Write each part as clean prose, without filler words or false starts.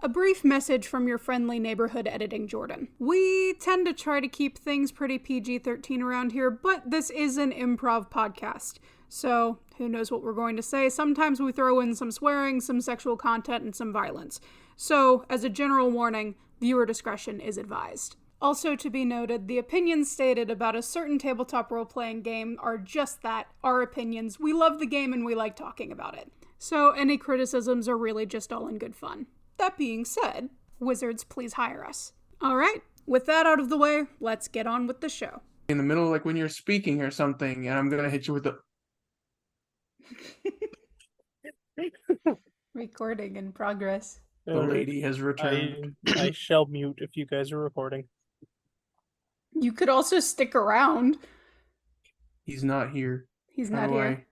A brief message from your friendly neighborhood editing Jordan. We tend to try to keep things pretty PG-13 around here, but this is an improv podcast. So, who knows what we're going to say. Sometimes we throw in some swearing, some sexual content, and some violence. So, as a general warning, viewer discretion is advised. Also to be noted, the opinions stated about a certain tabletop role-playing game are just that, our opinions. We love the game and we like talking about it. So, any criticisms are really just all in good fun. That being said, wizards, please hire us. All right, with that out of the way, let's get on with the show. In the middle, like when you're speaking or something, and I'm going to hit you with the... Recording in progress. The lady has returned. I shall mute if you guys are recording. You could also stick around. He's not here. He's not here.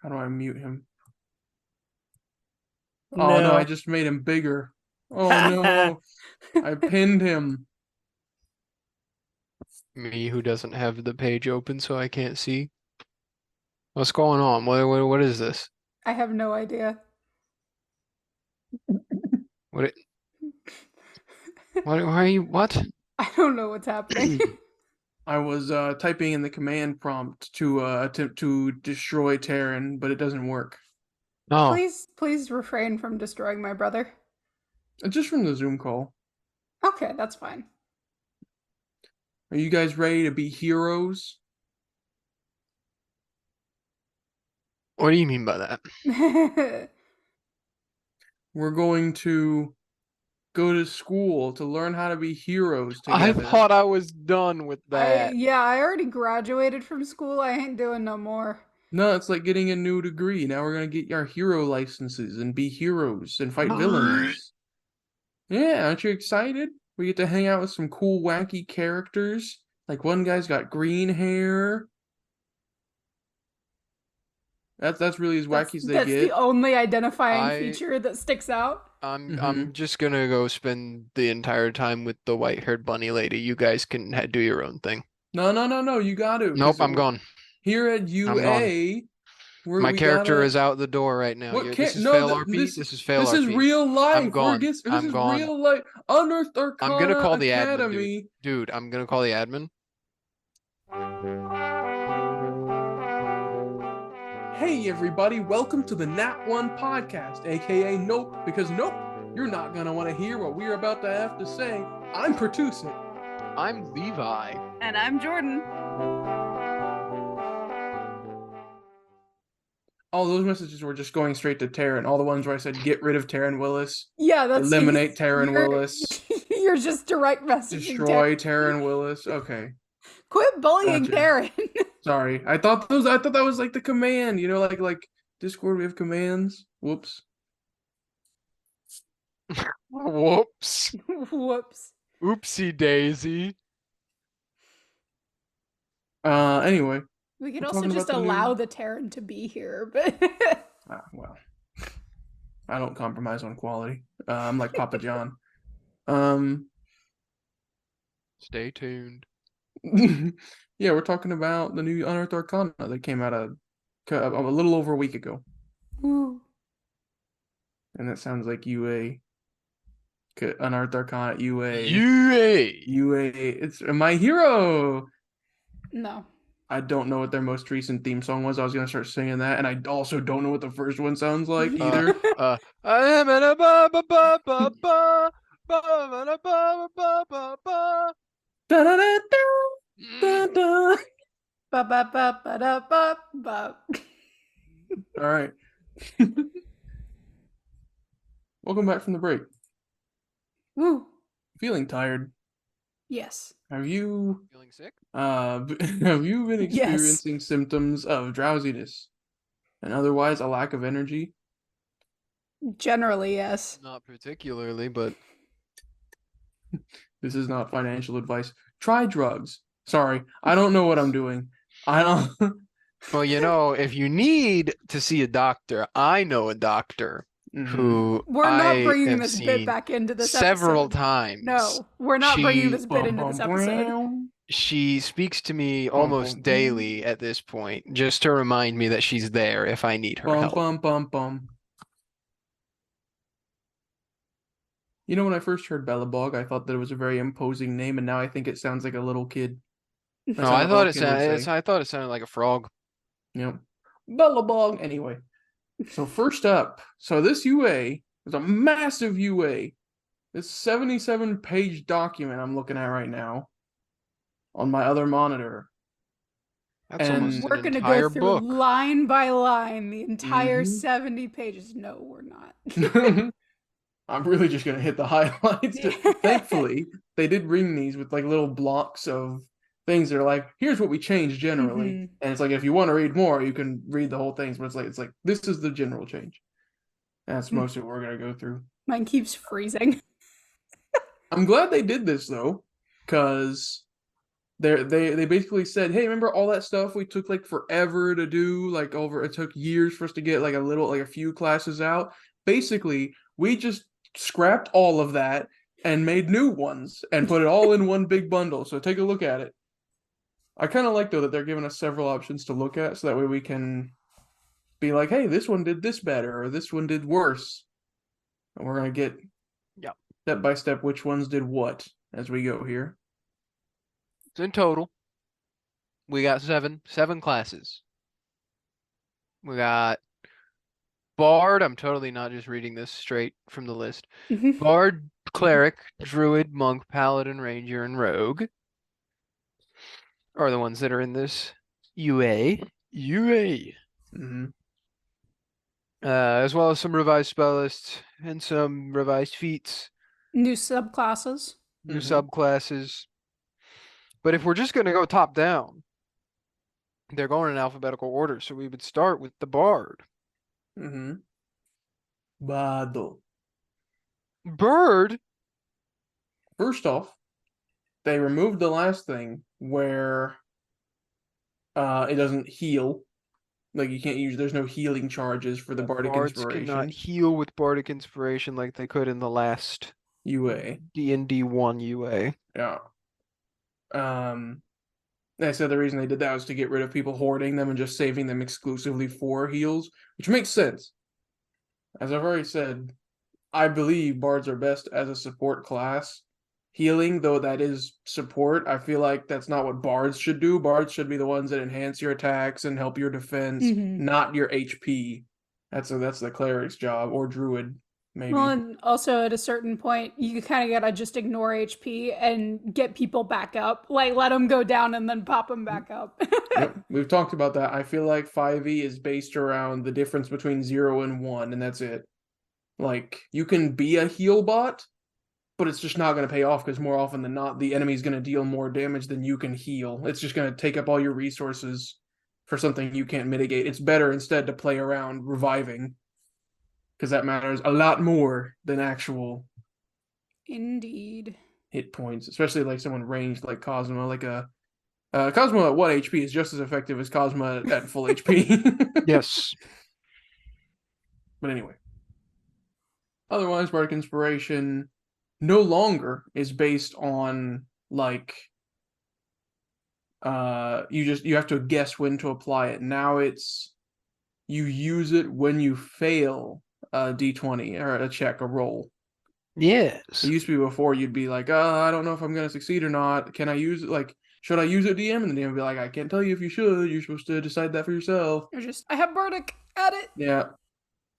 How do I mute him? Oh no, I just made him bigger. Oh no, I pinned him. Me who doesn't have the page open so I can't see. What's going on? What is this? I have no idea. What are you, what? I don't know what's happening. I was typing in the command prompt to attempt to destroy Terran, but it doesn't work. Oh. Please refrain from destroying my brother. Just from the Zoom call. Okay, that's fine. Are you guys ready to be heroes? What do you mean by that? We're going to go to school to learn how to be heroes together. I thought I was done with that. I already graduated from school. I ain't doing no more. No, it's like getting a new degree. Now we're going to get our hero licenses and be heroes and fight villains. Yeah, aren't you excited? We get to hang out with some cool, wacky characters. Like one guy's got green hair. That's really as wacky as they get. That's the only identifying feature that sticks out. I'm just gonna go spend the entire time with the white-haired bunny lady. You guys can do your own thing. No, you got to. Nope, I'm gone. Here at UA, my character is out the door right now. This is fail RP. This is fail RP. This is real life. I'm gone. This is real life. Unearthed Arcana I'm gonna call the Academy. admin, dude. I'm gonna call the admin. Hey everybody, welcome to the Nat One Podcast, aka Nope, because nope, you're not gonna want to hear what we're about to have to say. I'm Pertuset. I'm Levi. And I'm Jordan. All those messages were just going straight to Taryn. All the ones where I said, get rid of Taryn Willis. Yeah, that's... Eliminate Taryn Willis. You're just direct messaging Destroy Taryn Willis. Okay. Quit bullying Taryn. Sorry. I thought that was like the command, like Discord we have commands. Whoops. Whoops. Whoops. Oopsie daisy. Anyway. We could also just allow the Terran to be here, but... well. I don't compromise on quality. I'm like Papa John. Stay tuned. Yeah, we're talking about the new Unearthed Arcana that came out a little over a week ago. Ooh. And that sounds like UA. Unearthed Arcana, UA. UA. It's my hero. No. I don't know what their most recent theme song was. I was going to start singing that, and I also don't know what the first one sounds like either. I am in a ba ba ba ba ba ba ba ba ba ba ba. Da da da da da. Ba ba ba ba da ba ba. All right. Welcome back from the break. Woo. Feeling tired? Yes. Have you feeling sick? Have you been experiencing symptoms of drowsiness and otherwise a lack of energy? Generally, yes. Not particularly, but this is not financial advice. Try drugs. Sorry, I don't know what I'm doing. I don't. Well, if you need to see a doctor, I know a doctor who we're not bringing this bit back into this several episode. times. No, we're not bringing this bit into this episode. She speaks to me almost daily at this point, just to remind me that she's there if I need her help. You know, when I first heard Bellabog, I thought that it was a very imposing name, and now I think it sounds like a little kid. That's No, how I a thought little it kid would sounded. say. I thought it sounded like a frog. Yep. Bellabog. Anyway, so first up, so this UA is a massive UA. This 77-page document I'm looking at right now on my other monitor. That's And- almost We're an going to entire go through book. line by line the entire Mhm. 70 pages. No, we're not. I'm really just gonna hit the highlights. Thankfully, they did bring these with like little blocks of things that are like, here's what we changed generally. Mhm. And it's like if you want to read more, you can read the whole thing. But it's like this is the general change. That's most of what we're gonna go through. Mine keeps freezing. I'm glad they did this though, because they basically said, hey, remember all that stuff we took like forever to do, like it took years for us to get like a few classes out. Basically, we just scrapped all of that and made new ones and put it all in one big bundle. So take a look at it. I kind of like though that they're giving us several options to look at, so that way we can be like, hey, this one did this better or this one did worse. And we're gonna get step by step which ones did what as we go here. So in total, we got seven classes. We got Bard. I'm totally not just reading this straight from the list. Bard, Cleric, Druid, Monk, Paladin, Ranger, and Rogue are the ones that are in this UA. Mm-hmm. As well as some revised spell lists and some revised feats, New subclasses. new Mhm. subclasses. But if we're just going to go top down, they're going in alphabetical order. So we would start with the Bard. Mm-hmm. Bado. Bird? First off, they removed the last thing where it doesn't heal. Like you can't use. There's no healing charges for the Bardic Bards cannot Inspiration heal with Bardic Inspiration like they could in the last UA. D&D 1 UA. Yeah. They said the reason they did that was to get rid of people hoarding them and just saving them exclusively for heals, which makes sense. As I've already said, I believe bards are best as a support class. Healing, though that is support, I feel like that's not what bards should do. Bards should be the ones that enhance your attacks and help your defense, Mhm. not your HP. That's the cleric's job, or druid, maybe. Well, and also at a certain point, you kind of gotta just ignore HP and get people back up. Like, let them go down and then pop them back up. Yep, we've talked about that. I feel like 5e is based around the difference between 0 and 1, and that's it. Like, you can be a heal bot, but it's just not going to pay off because more often than not, the enemy's going to deal more damage than you can heal. It's just going to take up all your resources for something you can't mitigate. It's better instead to play around reviving, because that matters a lot more than actual Indeed. hit points, especially like someone ranged like Cosmo. Like Cosmo at 1 HP is just as effective as Cosmo at full HP. Yes. But anyway. Otherwise, Bardic Inspiration no longer is based on like you have to guess when to apply it. Now it's you use it when you fail a D20 or a check, a roll. Yes. It used to be before you'd be like, I don't know if I'm gonna succeed or not. Can I use it? Like, should I use it, DM? And the DM would be like, I can't tell you if you should. You're supposed to decide that for yourself. You're just, I have Bardic, at it. Yeah.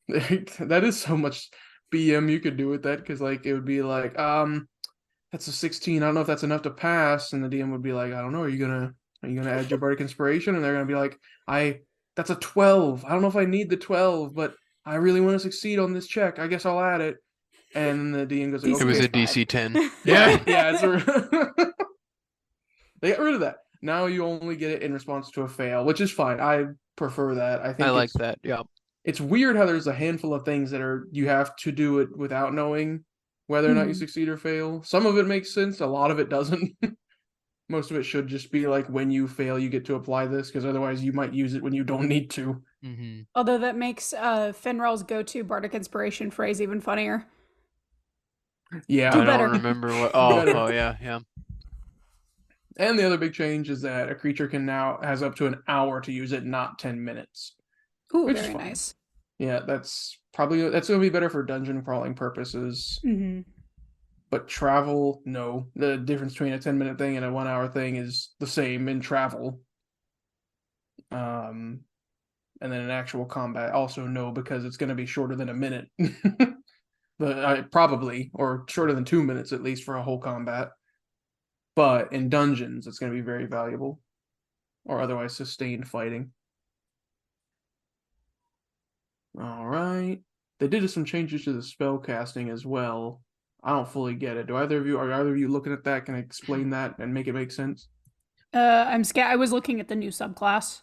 That is so much BM you could do with that, because like it would be like, that's a 16. I don't know if that's enough to pass. And the DM would be like, I don't know, are you gonna add your Bardic Inspiration? And they're gonna be like, that's a 12. I don't know if I need the 12, but I really want to succeed on this check. I guess I'll add it. And the DM goes like, DC It was okay. a DC 10. Yeah, they got rid of that. Now you only get it in response to a fail, which is fine. I prefer that. I think I like that. Yeah. it's weird how there's a handful of things that are you have to do it without knowing whether or not you succeed or fail. Some of it makes sense, a lot of it doesn't. Most of it should just be like when you fail, you get to apply this, because otherwise you might use it when you don't need to. Mm-hmm. Although that makes Finral's go-to Bardic Inspiration phrase even funnier. Yeah, Do I better. don't remember what. better. Oh, yeah, yeah. And the other big change is that a creature has up to an hour to use it, not 10 minutes. Ooh, Which is very fine. nice. Yeah, that's going to be better for dungeon crawling purposes. Mm-hmm. But travel, no. The difference between a 10-minute thing and a 1-hour thing is the same in travel. And then in actual combat, also no, because it's going to be shorter than a minute. Probably, or shorter than 2 minutes at least for a whole combat. But in dungeons, it's going to be very valuable, or otherwise sustained fighting. All right. They did some changes to the spell casting as well. I don't fully get it. Are either of you looking at that? Can I explain that and make it make sense? I'm scared. I was looking at the new subclass.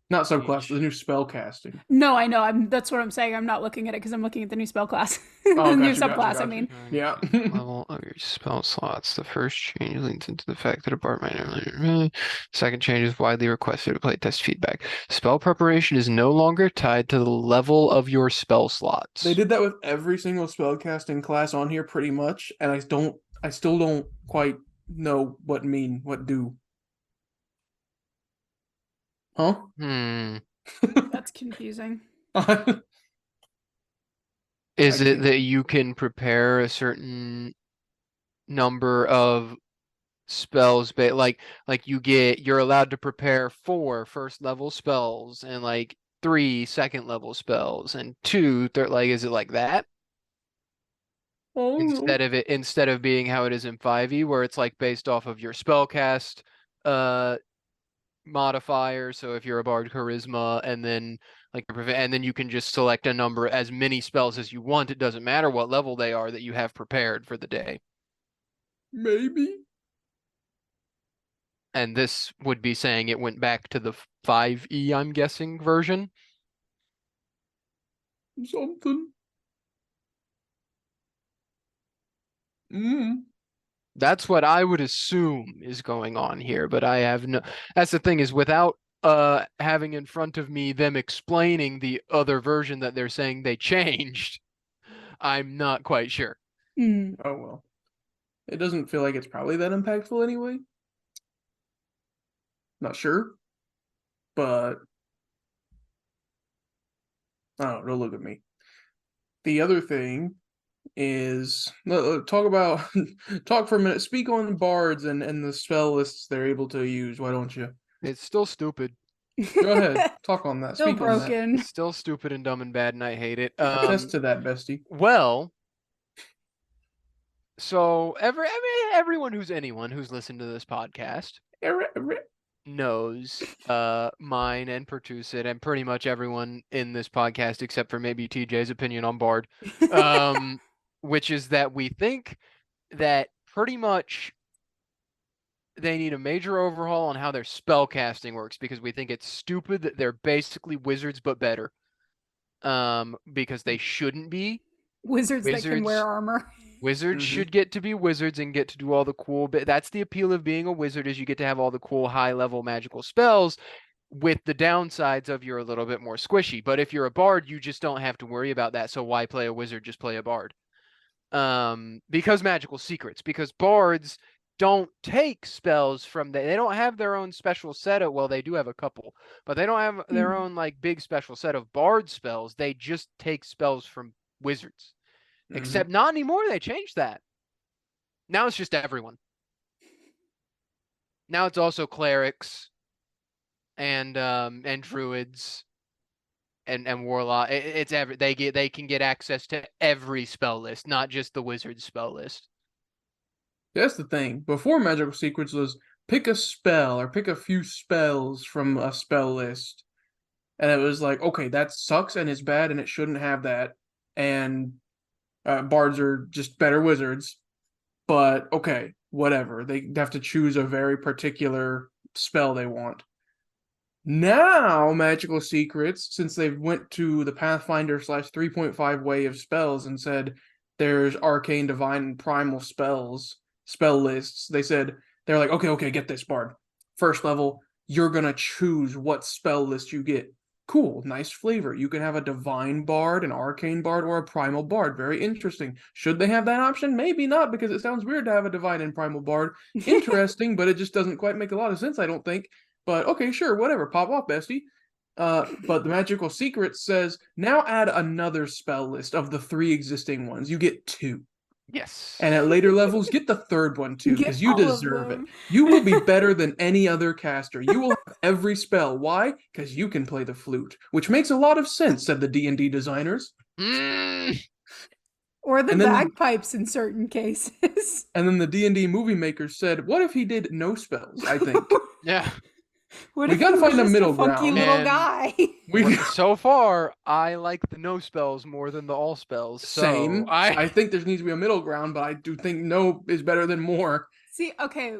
Not subclass, the new spell casting. No, I know. That's what I'm saying. I'm not looking at it because I'm looking at the new spell class. Oh, New gotcha, subclass, gotcha. I mean. Yeah. Level of your spell slots. The first change leads into the fact that a bard might. Second change is widely requested to playtest feedback. Spell preparation is no longer tied to the level of your spell slots. They did that with every single spellcasting class on here pretty much, and I still don't quite know what do. Huh? That's confusing. Is it that you can prepare a certain number of spells, but like you're allowed to prepare 4 first level spells and like 3 second level spells and 2 third, like is it like that? Instead of being how it is in 5e where it's like based off of your spellcast modifier, so if you're a bard, charisma, and then you can just select a number, as many spells as you want. It doesn't matter what level they are that you have prepared for the day. Maybe. And this would be saying it went back to the 5e, I'm guessing, version. Something. That's what I would assume is going on here, but I have no. That's the thing, is without having in front of me them explaining the other version that they're saying they changed, I'm not quite sure. Mm. Oh well. It doesn't feel like it's probably that impactful anyway. Not sure. But oh, don't look at me. The other thing is talk for a minute. Speak on bards and the spell lists they're able to use. Why don't you? It's still stupid. Go ahead. Talk on that. Still Speak on that. broken. It's still stupid and dumb and bad, and I hate it. Attest to that, bestie. Well, so everyone anyone who's listened to this podcast knows mine and Pertuset and pretty much everyone in this podcast except for maybe TJ's opinion on Bard, which is that we think that pretty much they need a major overhaul on how their spell casting works, because we think it's stupid that they're basically wizards but better, because they shouldn't be. Wizards that can wear armor. Wizards should get to be wizards and get to do all the cool bit. That's the appeal of being a wizard, is you get to have all the cool high-level magical spells, with the downsides of you're a little bit more squishy. But if you're a bard, you just don't have to worry about that. So why play a wizard? Just play a bard. Because magical secrets. Because bards don't take spells from they don't have their own special set of, well, they do have a couple, but they don't have their own like big special set of bard spells. They just take spells from wizards. Except not anymore. They changed that. Now it's just everyone. Now it's also clerics and druids and warlock. They can get access to every spell list, not just the wizard spell list. That's the thing. Before magical secrets was pick a spell or pick a few spells from a spell list, and it was like, okay, that sucks and it's bad and it shouldn't have that. And bards are just better wizards, but okay, whatever. They have to choose a very particular spell they want. Now, magical secrets, since they went to the Pathfinder / 3.5 way of spells and said there's arcane, divine, and primal spell lists, they're like, okay, get this, bard. First level, you're gonna choose what spell list you get. Cool, nice flavor. You can have a divine bard, an arcane bard, or a primal bard. Very interesting. Should they have that option? Maybe not, because it sounds weird to have a divine and primal bard. Interesting, but it just doesn't quite make a lot of sense, I don't think. But okay, sure, whatever. Pop off, bestie. But the magical secret says, now add another spell list of the 3 existing ones. You get 2. Yes. And at later levels, get the third one too, because you Get all of deserve it. them. You will be better than any other caster. You will have every spell. Why? Because you can play the flute, which makes a lot of sense, said the D&D designers. Mm. Or the And then bagpipes in certain cases. And then the D&D movie makers said, what if he did no spells, I think. Yeah. What We if gotta he was find a just middle funky ground. little And- guy? So far, I like the no spells more than the all spells. So Same. I think there needs to be a middle ground, but I do think no is better than more. See, okay,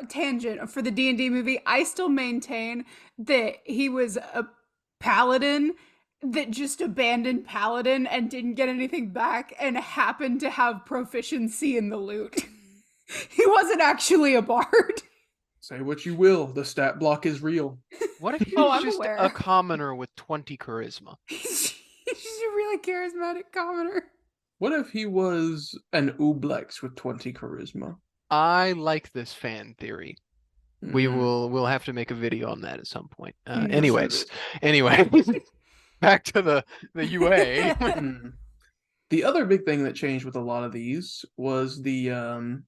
tangent for the D&D movie, I still maintain that he was a paladin that just abandoned paladin and didn't get anything back and happened to have proficiency in the lute. He wasn't actually a bard. Say what you will, the stat block is real. what if he Oh, was I'm just aware. a commoner with 20 charisma? He's just a really charismatic commoner. What if he was an Ublex with 20 charisma? I like this fan theory. Mm. We'll have to make a video on that at some point. Mm. Anyway, back to the UA. Mm. The other big thing that changed with a lot of these was the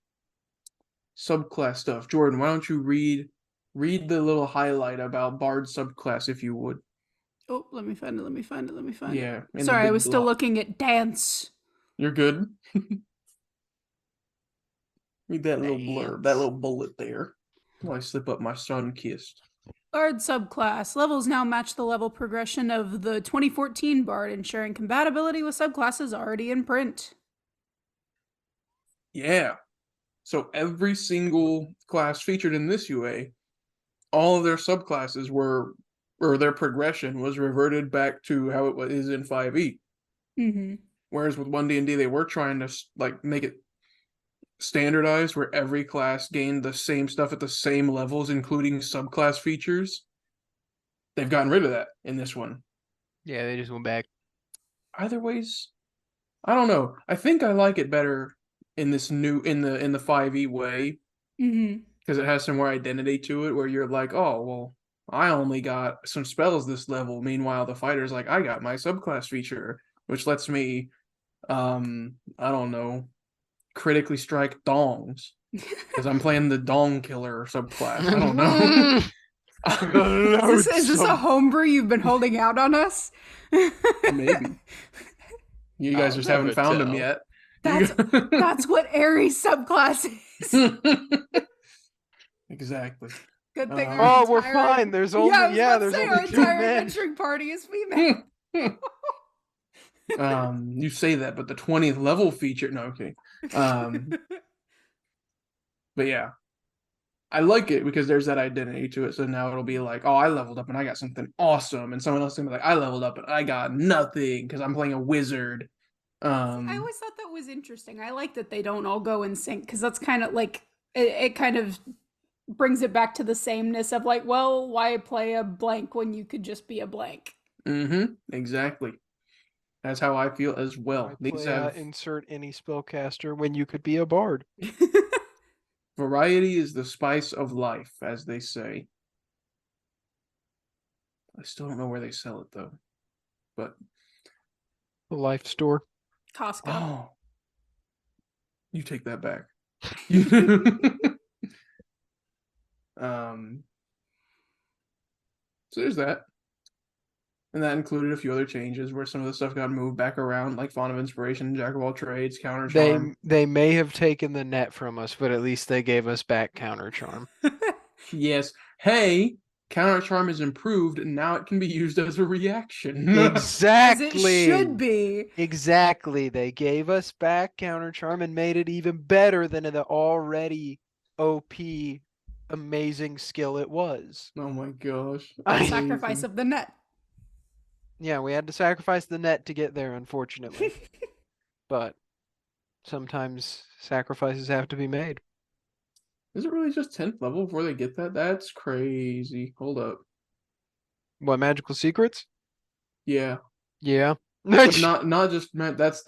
subclass stuff. Jordan, why don't you read the little highlight about Bard subclass, if you would? Oh, let me find it. Yeah. in the Sorry, I big was still block. looking at dance. You're good. Read that little blurb, that little bullet there. While I slip up my sun-kissed. Bard subclass. Levels now match the level progression of the 2014 Bard, ensuring compatibility with subclasses already in print. Yeah. So every single class featured in this UA, all of their subclasses were, or their progression was reverted back to how it is in 5e. Mm-hmm. Whereas with 1D&D, they were trying to make it standardized where every class gained the same stuff at the same levels, including subclass features. They've gotten rid of that in this one. Yeah, they just went back. Either ways, I don't know. I think I like it better in this new in the 5e way Mm-hmm. because it has some more identity to it, where you're like, oh well, I only got some spells this level. Meanwhile, the fighter's like, I got my subclass feature, which lets me, I don't know, critically strike dongs because I'm playing the dong killer subclass. I don't know. Is this a homebrew you've been holding out on us? Maybe. You guys I'll just haven't never found them tell. yet. That's what Ares subclass is. Exactly. Good thing. Oh, our we're entire- fine. There's only I was about to there's say, only our 2 entire men. adventuring party is female. You say that, but the 20th level feature. No, okay. But yeah, I like it because there's that identity to it. So now it'll be like, oh, I leveled up and I got something awesome, and someone else can be like, I leveled up and I got nothing because I'm playing a wizard. I always thought that was interesting. I like that they don't all go in sync because that's kind of like it kind of brings it back to the sameness of like, well, why play a blank when you could just be a blank? Exactly. That's how I feel as well. Why These play, have insert any spellcaster when you could be a bard. variety is the spice of life, as they say. I still don't know where they sell it though, but The life store. Costco. oh, you take that back. So there's that. And that included a few other changes where some of the stuff got moved back around, like Font of Inspiration, Jack of all trades, Counter Charm. They may have taken the net from us, but at least they gave us back counter charm. Yes. Hey, Counter Charm is improved, and now it can be used as a reaction. Exactly. As it should be. Exactly. They gave us back counter charm and made it even better than the already OP amazing skill it was. Oh my gosh. Sacrifice Amazing. of the net. Yeah, we had to sacrifice the net to get there, unfortunately. But sometimes sacrifices have to be made. Is it really just 10th level before they get that? That's crazy. Hold up. What, magical secrets? Yeah. Yeah. But not just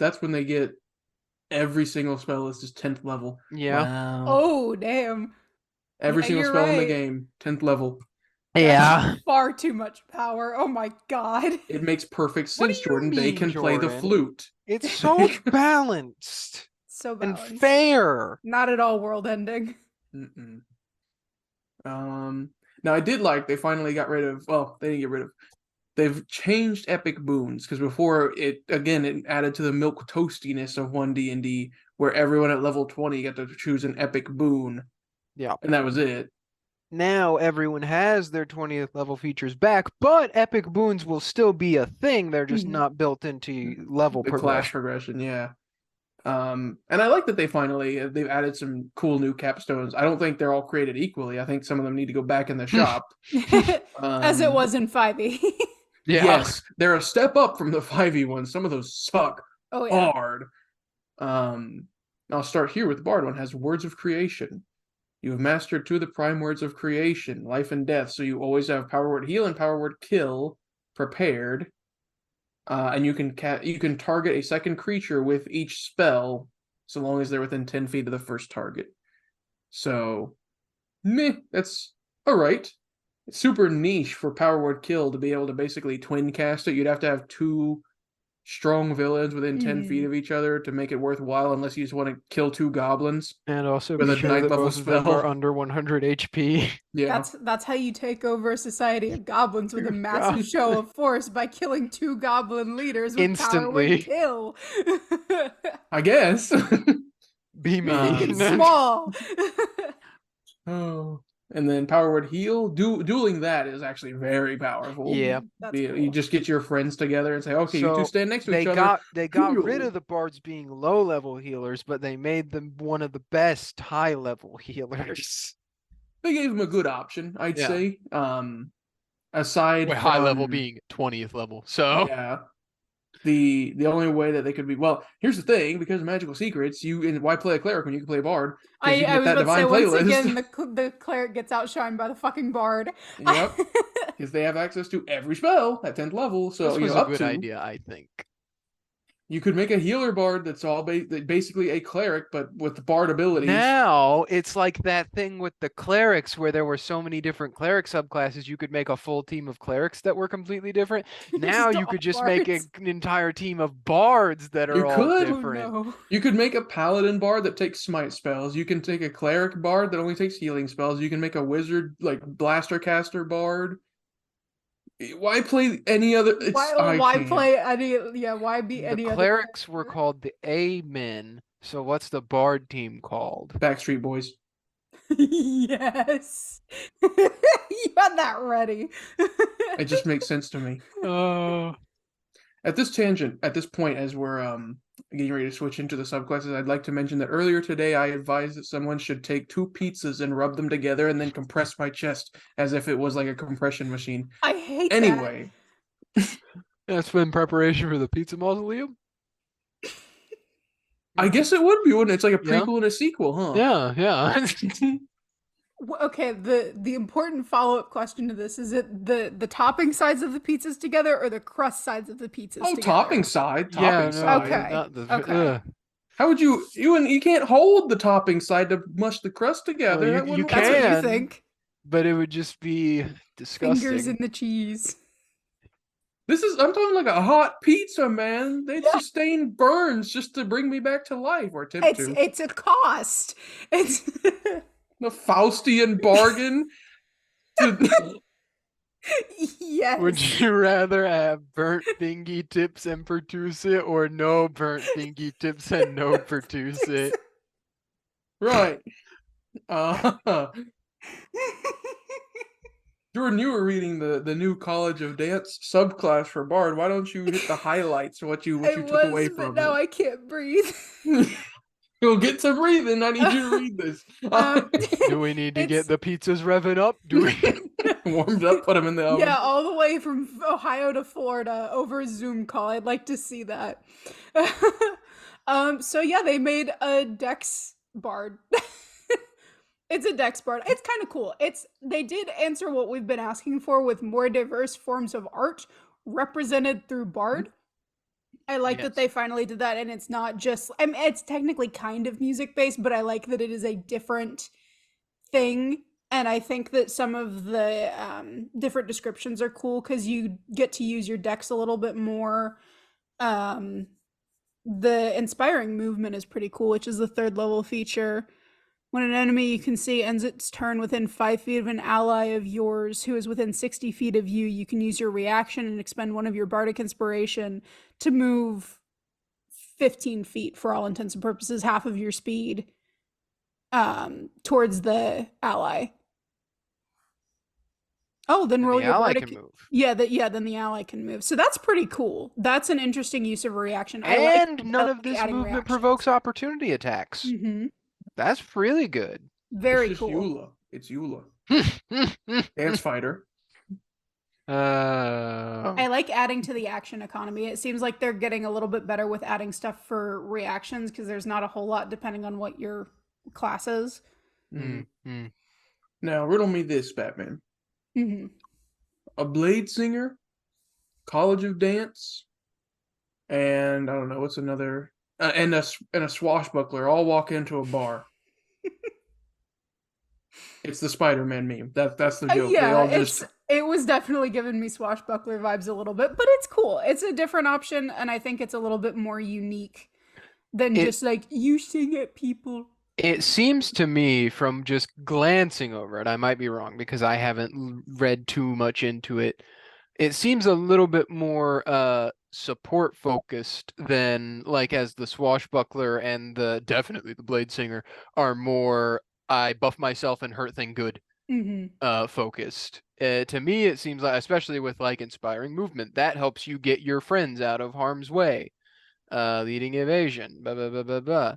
that's when they get every single spell is just 10th level. Yeah. Wow. Oh, damn. Every Yeah, single you're spell in the right. game, 10th level. Yeah. Far too much power. Oh my god. It makes perfect What do sense, you Jordan. They mean, can play the Jordan? flute. It's so balanced. So and balanced. fair. Not at all world ending. Mm-mm. Now I did like they finally got rid of. Well, they didn't get rid of. They've changed epic boons because before it added to the milk toastiness of 1D&D, where everyone at level 20 got to choose an epic boon. Yeah. And that was it. Now everyone has their 20th level features back, but epic boons will still be a thing. They're just not built into level The class progression. progression, yeah. And I like that they've added some cool new capstones. I don't think they're all created equally. I think some of them need to go back in the shop. As it was in 5e. Yeah. Yes, they're a step up from the 5e ones. Some of those suck hard. I'll start here with the Bard one. Has words of creation. You have mastered 2 of the prime words of creation, life and death. So you always have power word heal and power word kill prepared. And you can target a second creature with each spell, so long as they're within 10 feet of the first target. So, that's all right. It's super niche for power word kill to be able to basically twin cast it. You'd have to have 2 strong villains within 10 feet of each other to make it worthwhile, unless you just want to kill 2 goblins. And also with be a sure 9th that level most of them spell. are under 100 HP. Yeah. That's how you take over a society of goblins with a massive show of force, by killing 2 goblin leaders with Instantly. power word kill. I guess. Be me. Make it small. Oh. And then power word heal. Dueling that is actually very powerful. Yeah. That's You cool. just get your friends together and say, okay, you 2 stand next to each they other. got rid of the bards being low level healers, but they made them one of the best high level healers. They gave them a good option, I'd Yeah. say. Aside With from high level being 20th level. So yeah, the only way that they could be, well, here's the thing, because of magical secrets, why play a cleric when you can play a bard? Because you I get was that about to say, divine once playlist. again, the cleric gets outshined by the fucking bard. Yep, because they have access to every spell at 10th level. So this was up a good to idea, I think. you could make a healer bard that's all basically a cleric, but with the bard abilities. Now it's like that thing with the clerics, where there were so many different cleric subclasses. You could make a full team of clerics that were completely different. Now you could just make an entire team of bards that are all different. Oh, no. You could make a paladin bard that takes smite spells. You can take a cleric bard that only takes healing spells. You can make a wizard, like blaster caster bard. Why play any other? Why play any? Yeah, why be any The other? clerics were called the A-men. So what's the bard team called? Backstreet Boys. Yes. You had that ready. It just makes sense to me. At this point, as we're getting ready to switch into the subclasses, I'd like to mention that earlier today I advised that someone should take 2 pizzas and rub them together and then compress my chest as if it was like a compression machine. I hate Anyway. That's in preparation for the pizza mausoleum? I guess it would be, wouldn't it? It's like a prequel and a sequel, huh? Yeah. Okay, the important follow-up question to this, is it the topping sides of the pizzas together or the crust sides of the pizzas together? Topping side. Okay. Okay. How would you can't hold the topping side to mush the crust together? Well, you That's what you can, think. but it would just be disgusting. Fingers in the cheese. I'm talking like a hot pizza, man. They'd sustain burns just to bring me back to life, or attempt to. It's a cost. It's The Faustian bargain. Yes. Would you rather have burnt thingy tips and Pertuset, or no burnt thingy tips and no Pertuset? Right. Jordan, you were reading the new College of Dance subclass for Bard. Why don't you hit the highlights of what you took away from but now it? I can't breathe. You'll get to breathing. I need you to read this. Do we need to get the pizzas revving up? Do we? Warmed up, put them in the oven. Yeah, all the way from Ohio to Florida over a Zoom call. I'd like to see that. So yeah, they made a Dex Bard. It's a Dex Bard. It's kind of cool. They did answer what we've been asking for, with more diverse forms of art represented through Bard. I like that they finally did that, and it's not just, I mean, it's technically kind of music based, but I like that it is a different thing. And I think that some of the different descriptions are cool, because you get to use your decks a little bit more. The inspiring movement is pretty cool, which is the 3rd level feature. When an enemy you can see ends its turn within 5 feet of an ally of yours who is within 60 feet of you, you can use your reaction and expend one of your bardic inspiration to move 15 feet, for all intents and purposes, half of your speed, towards the ally. Oh, then roll the your ally bardic. can move. Yeah, then the ally can move. So that's pretty cool. That's an interesting use of a reaction. And none of this adding movement reactions. provokes opportunity attacks. Mm-hmm. That's really good. Very it's just cool. Eula. It's Eula. Dance fighter. I like adding to the action economy. It seems like they're getting a little bit better with adding stuff for reactions because there's not a whole lot depending on what your class is. Mm-hmm. Now, riddle me this, Batman. Mm-hmm. A blade singer, College of Dance, and I don't know what's another, and a swashbuckler all walk into a bar. It's the Spider-Man meme. That's the joke. Yeah, they all just... it was definitely giving me swashbuckler vibes a little bit, but it's cool. It's a different option, and I think it's a little bit more unique than just like you sing at people. It seems to me from just glancing over it, I might be wrong because I haven't read too much into it. It seems a little bit more support focused than like as the swashbuckler and definitely the blade singer are more I buff myself and hurt thing good focused. To me it seems like, especially with like inspiring movement, that helps you get your friends out of harm's way. Leading evasion. Blah, blah, blah, blah, blah.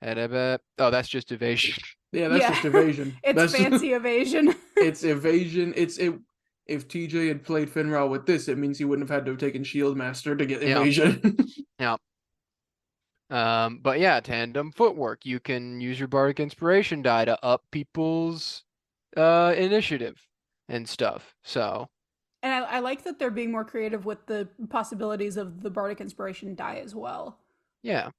Oh, that's just evasion. Yeah, that's just evasion. It's fancy evasion. It's evasion. If TJ had played Finral with this, it means he wouldn't have had to have taken Shield Master to get evasion. Yeah. But yeah, tandem footwork. You can use your bardic inspiration die to up people's initiative and stuff. So. And I like that they're being more creative with the possibilities of the bardic inspiration die as well. Yeah.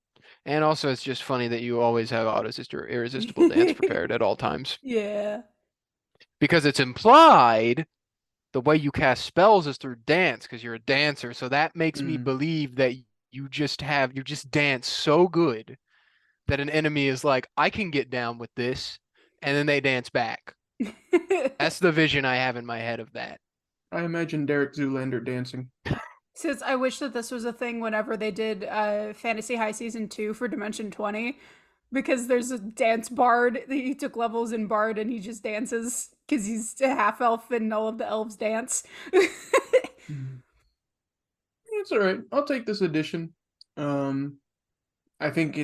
And also, it's just funny that you always have irresistible dance prepared at all times. Yeah. Because it's implied the way you cast spells is through dance, because you're a dancer. So that makes me believe that you just dance so good that an enemy is like, I can get down with this, and then they dance back. That's the vision I have in my head of that. I imagine Derek Zoolander dancing. Since I wish that this was a thing whenever they did Fantasy High Season 2 for Dimension 20, because there's a dance bard. He took levels in bard and he just dances because he's a half elf and all of the elves dance. It's all right. I'll take this edition. I think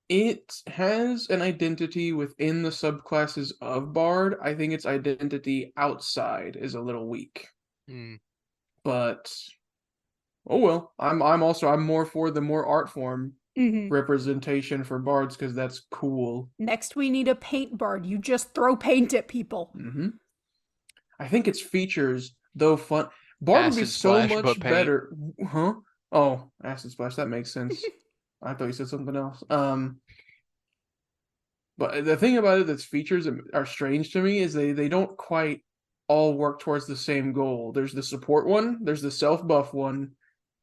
it has an identity within the subclasses of bard. I think its identity outside is a little weak. But oh well. I'm more for the more art form representation for bards because that's cool. Next we need a paint bard. You just throw paint at people. I think its features, though fun, bard would be so much better. Huh? Oh, acid splash, that makes sense. I thought you said something else. But the thing about it that's features are strange to me is they don't quite all work towards the same goal. There's the support one, there's the self-buff one,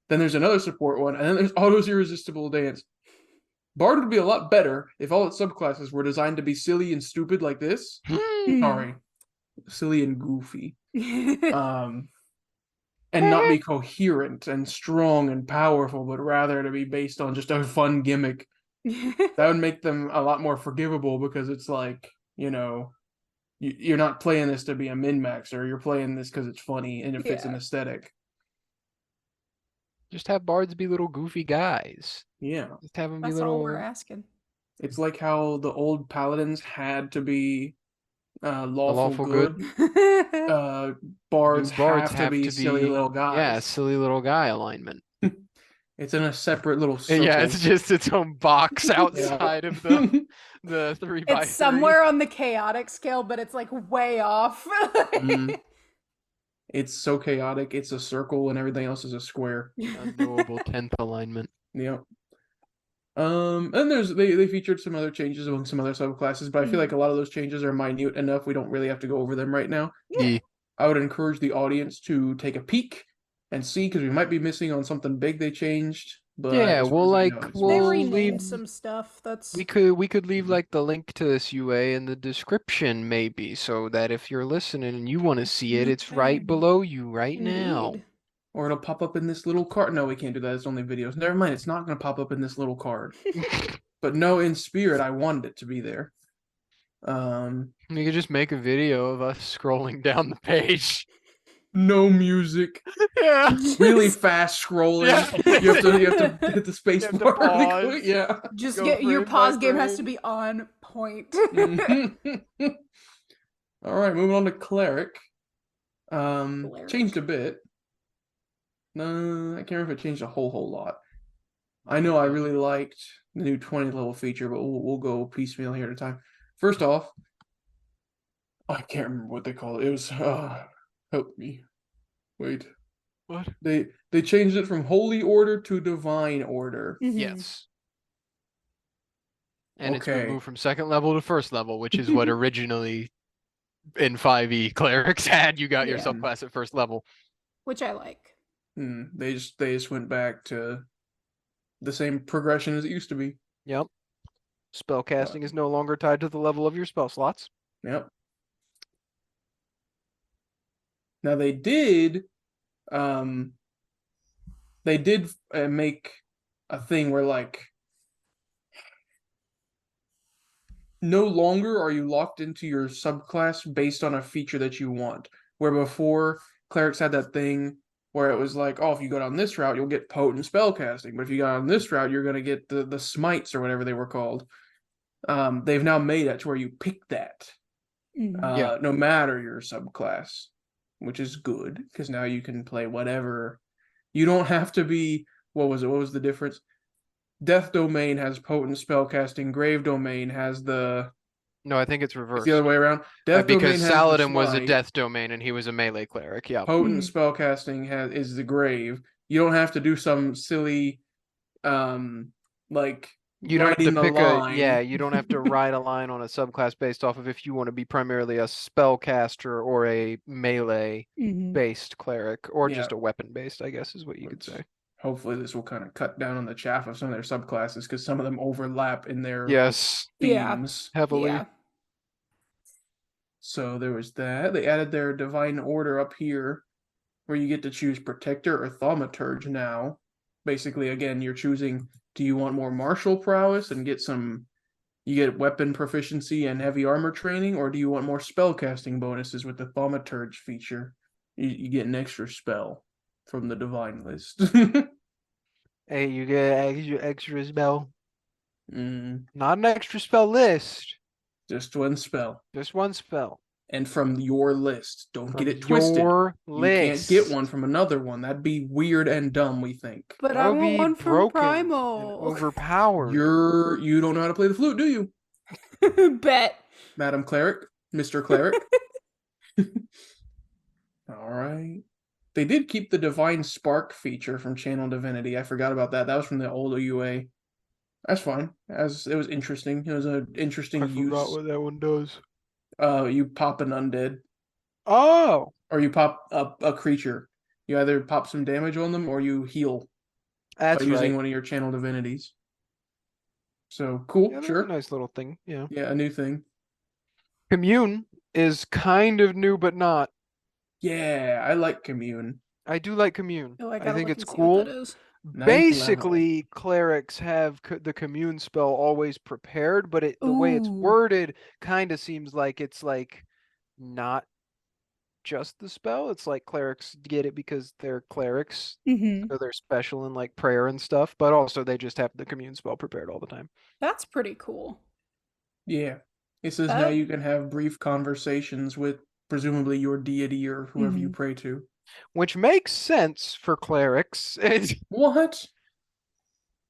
then there's another support one, and then there's Auto's Irresistible Dance. Bard would be a lot better if all its subclasses were designed to be silly and stupid like this. Sorry. Silly and goofy. And not be coherent and strong and powerful, but rather to be based on just a fun gimmick. That would make them a lot more forgivable because it's like, you know, you're not playing this to be a min-maxer. You're playing this because it's funny and it fits an aesthetic. Just have bards be little goofy guys. Yeah. Just have them be That's little... all we're asking. It's like how the old paladins had to be lawful good. Bards have to be silly little guys. Yeah, silly little guy alignment. It's in a separate little circle. Yeah, it's just its own box outside of the 3x3. It's somewhere on the chaotic scale, but it's like way off. It's so chaotic. It's a circle and everything else is a square. Unknowable 10th alignment. Yep. And they featured some other changes among some other subclasses, but I feel like a lot of those changes are minute enough we don't really have to go over them right now. Yeah. I would encourage the audience to take a peek and see, because we might be missing on something big they changed. But Yeah, as far we'll as I like know, it's They we'll renamed leave. some stuff. That's We could leave like the link to this UA in the description maybe, so that if you're listening and you want to see it, You it's right can. below you right now. Indeed. or it'll pop up in this little card. No, we can't do that. It's only videos. Never mind. It's not going to pop up in this little card. But no, in spirit, I wanted it to be there. You could just make a video of us scrolling down the page. No music. Yeah. Really fast scrolling. Yeah. You have to hit the space You have to bar really pause. quick. Yeah. Just Go get your frame by pause game has to frame. be on point. Mhm. All right, moving on to cleric. Cleric. Changed a bit. No, I can't remember if it changed a whole lot. I know I really liked the new 20 level feature, but we'll go piecemeal here at a time. First off, I can't remember what they call it. It was help me. Wait. What? They changed it from holy order to divine order. Mhm. Yes. And it's Okay. been moved from second level to first level, which is what originally in 5e clerics had. You got your Yeah. subclass at first level. Which I like. They just went back to the same progression as it used to be. Yep. Spellcasting is no longer tied to the level of your spell slots. Yep. Now they did make a thing where like no longer are you locked into your subclass based on a feature that you want. Where before clerics had that thing where it was like, oh, if you go down this route, you'll get potent spellcasting, but if you go on this route, you're gonna get the smites or whatever they were called. They've now made it to where you pick that, Mhm. no matter your subclass, which is good because now you can play whatever. You don't have to be. What was it? What was the difference? Death Domain has potent spellcasting. Grave Domain has the. No, I think it's It's the reversed. other way around. Death Because Domain has the Saladin was a smite. death domain and he was a melee cleric. Yeah. Potent Mhm. spellcasting is the grave. You don't have to do some silly, like You don't have to writing the pick line. you don't have to write a line on a subclass based off of if you want to be primarily a spellcaster or a melee Mhm. based cleric or just Yeah. a weapon based, I guess is what you could Which say. hopefully this will kind of cut down on the chaff of some of their subclasses because some of them overlap in their Yes, Yeah. themes. heavily. Yeah. So there was that. They added their divine order up here, where you get to choose protector or thaumaturge now. Basically, again, you're choosing: do you want more martial prowess and get some? You get weapon proficiency and heavy armor training, or do you want more spellcasting bonuses with the thaumaturge feature? You get an extra spell from the divine list. Hey, you get extra spell. Mm, Not an extra spell list. just one spell. Just one spell. And from your list. Don't From get it twisted. your You can't get list. one from another one. That'd be weird and dumb, we think. But That I would want be one from broken and Primal. overpowered. You don't know how to play the flute, do you? Bet. Madam Cleric? Mr. Cleric? Alright. They did keep the Divine Spark feature from Channel Divinity. I forgot about that. That was from the old UA. That's fine. As it was interesting. It was an interesting use. what that one does. You pop an undead. Oh! Or you pop a creature. You either pop some damage on them or you heal That's by using right. one of your channel divinities. So cool, Yeah, that's sure. a nice little thing. Yeah. Yeah, a new thing. Commune is kind of new, but not. Yeah, I like Commune. I do like Commune. Oh, I I gotta think look it's and see cool. what that is. Ninth Basically, clerics have the Commune spell always prepared, but the way it's Ooh. worded kind of seems like it's like not just the spell. It's like clerics get it because they're clerics, Mm-hmm. so they're special in like prayer and stuff, but also they just have the Commune spell prepared all the time. That's pretty cool. Yeah. It says now you can have brief conversations with presumably your deity or whoever you pray to. Which makes sense for clerics. What?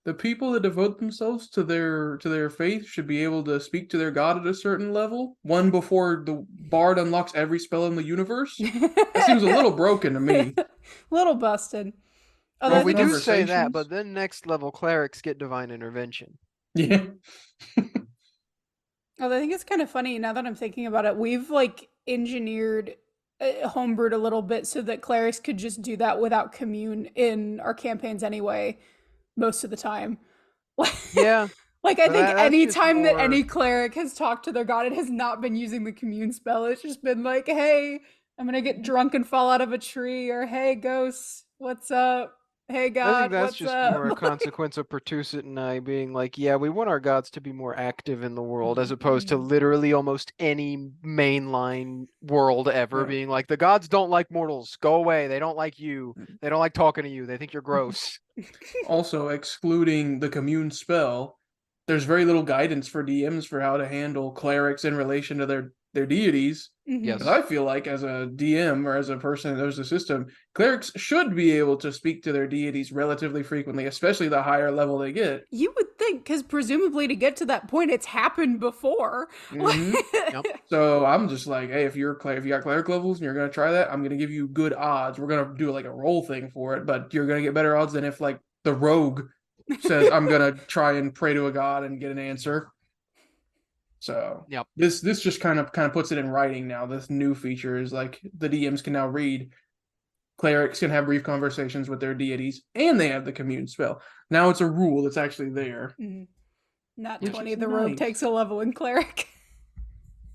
The people that devote themselves to their faith should be able to speak to their god at a certain level, one before the bard unlocks every spell in the universe. That seems a little broken to me. Little busted. Oh, Well, that's We do interesting. say that, but Conversations? then next level clerics get divine intervention. Yeah. Oh, I think it's kind of funny now that I'm thinking about it. We've like engineered homebrewed a little bit so that clerics could just do that without commune in our campaigns anyway, most of the time. Yeah. Like, I But think that's any just time that more- any cleric has talked to their god, it has not been using the commune spell. It's just been like, hey, I'm gonna get drunk and fall out of a tree, or hey, ghosts, what's up? Hey, I god, think that's what's just up? more a consequence of Pertuset and I being like, yeah, we want our gods to be more active in the world, as opposed to Mhm. literally almost any mainline world ever Yeah. being like, the gods don't like mortals. Go away. They don't like you. They don't like talking to you. They think you're gross. Also, excluding the commune spell, there's very little guidance for DMs for how to handle clerics in relation to their deities. Mhm. Yes. Because I feel like as a DM or as a person that knows the system, clerics should be able to speak to their deities relatively frequently, especially the higher level they get. You would think, because presumably to get to that point, it's happened before. Mhm. Yep. So I'm just like, hey, if you got cleric levels and you're gonna try that, I'm gonna give you good odds. We're gonna do like a roll thing for it, but you're gonna get better odds than if like the rogue says I'm gonna try and pray to a god and get an answer. So Yep. this just kind of puts it in writing now. This new feature is like the DMs can now read. Clerics can have brief conversations with their deities, and they have the commune spell. Now it's a rule that's actually there. Mhm. Not Which 20, is the rogue nice. takes a level in cleric.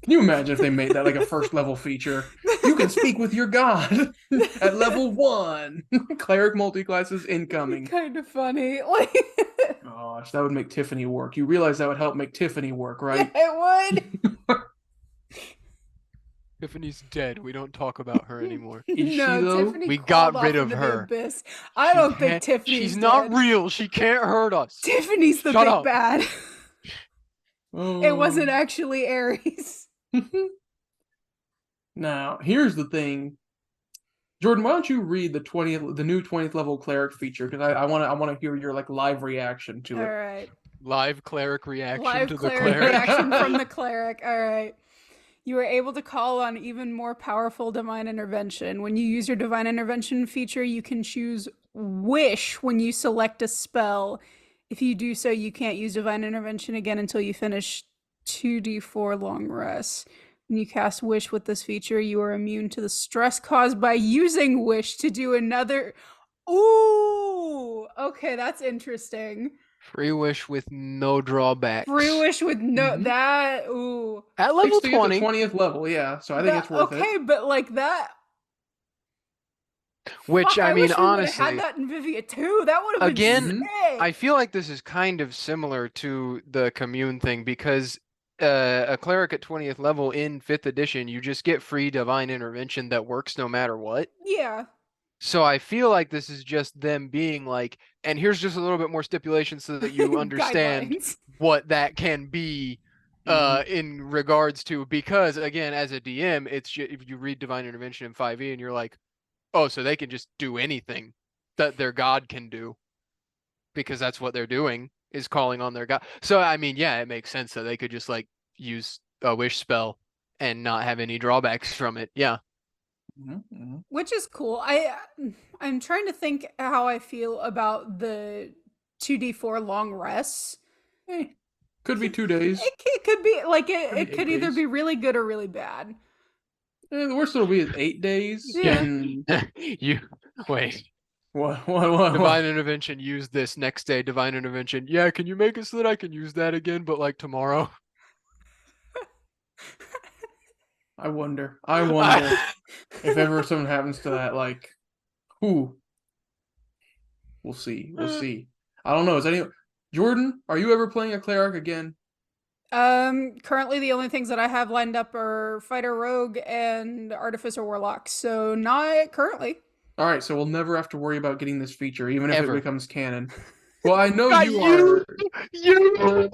Can you imagine if they made that like a first level feature? You can speak with your god at level 1. Cleric multiclasses incoming. Kind of funny. Like, Gosh, that would make Tiffany work. You realize that would help make Tiffany work, right? yeah, it would. Tiffany's dead. We don't talk about her anymore. Is she, No, though? Tiffany We crawled got rid off of into her. the abyss. I She don't think can't- Tiffany's She's not dead. real. She can't hurt us. Tiffany's the Shut big up. bad. It Oh. wasn't actually Ares. Now, here's the thing. Jordan, why don't you read the new 20th level cleric feature? Because I wanna hear your like live reaction to All it. right. Live cleric reaction Live to the cleric cleric. reaction from the cleric. All right. You are able to call on even more powerful divine intervention. When you use your divine intervention feature, you can choose wish when you select a spell. If you do so, you can't use divine intervention again until you finish 2d4 long rests. When you cast wish with this feature, you are immune to the stress caused by using wish to do another. Ooh, okay, that's interesting. Free wish with no drawbacks. Free wish with no Mhm. that. Ooh, At level Takes to get to 20. 20th level, yeah. So I think it's worth okay, it. but like that. Which, Fuck, I mean, wish we would've honestly, had that in Vivia too. That would have again, been sick. I feel like this is kind of similar to the commune thing because a cleric at 20th level in 5th edition, you just get free divine intervention that works no matter what. Yeah. So I feel like this is just them being like, and here's just a little bit more stipulation so that you understand Guidelines. what that can be in regards to, because again, as a DM, it's just, if you read divine intervention in 5e and you're like, oh, so they can just do anything that their god can do because that's what they're doing is calling on their god. So I mean, yeah, it makes sense that they could just like use a wish spell and not have any drawbacks from it. Yeah. Which is cool. I'm trying to think how I feel about the 2d4 long rests. Could be 2 days. It could be like Could it be could 8 either days. be really good or really bad. The worst it'll be is 8 days. Yeah. And You wait. what? Divine intervention, use this next day. Divine intervention. Yeah, can you make it so that I can use that again, but like tomorrow? I wonder if ever something happens to that, like, who? We'll see. I don't know. Jordan, are you ever playing a cleric again? Currently the only things that I have lined up are fighter rogue and artificer warlock. So not currently. All right, so we'll never have to worry about getting this feature, even if Ever. it becomes canon. Well, I know God, you are. You.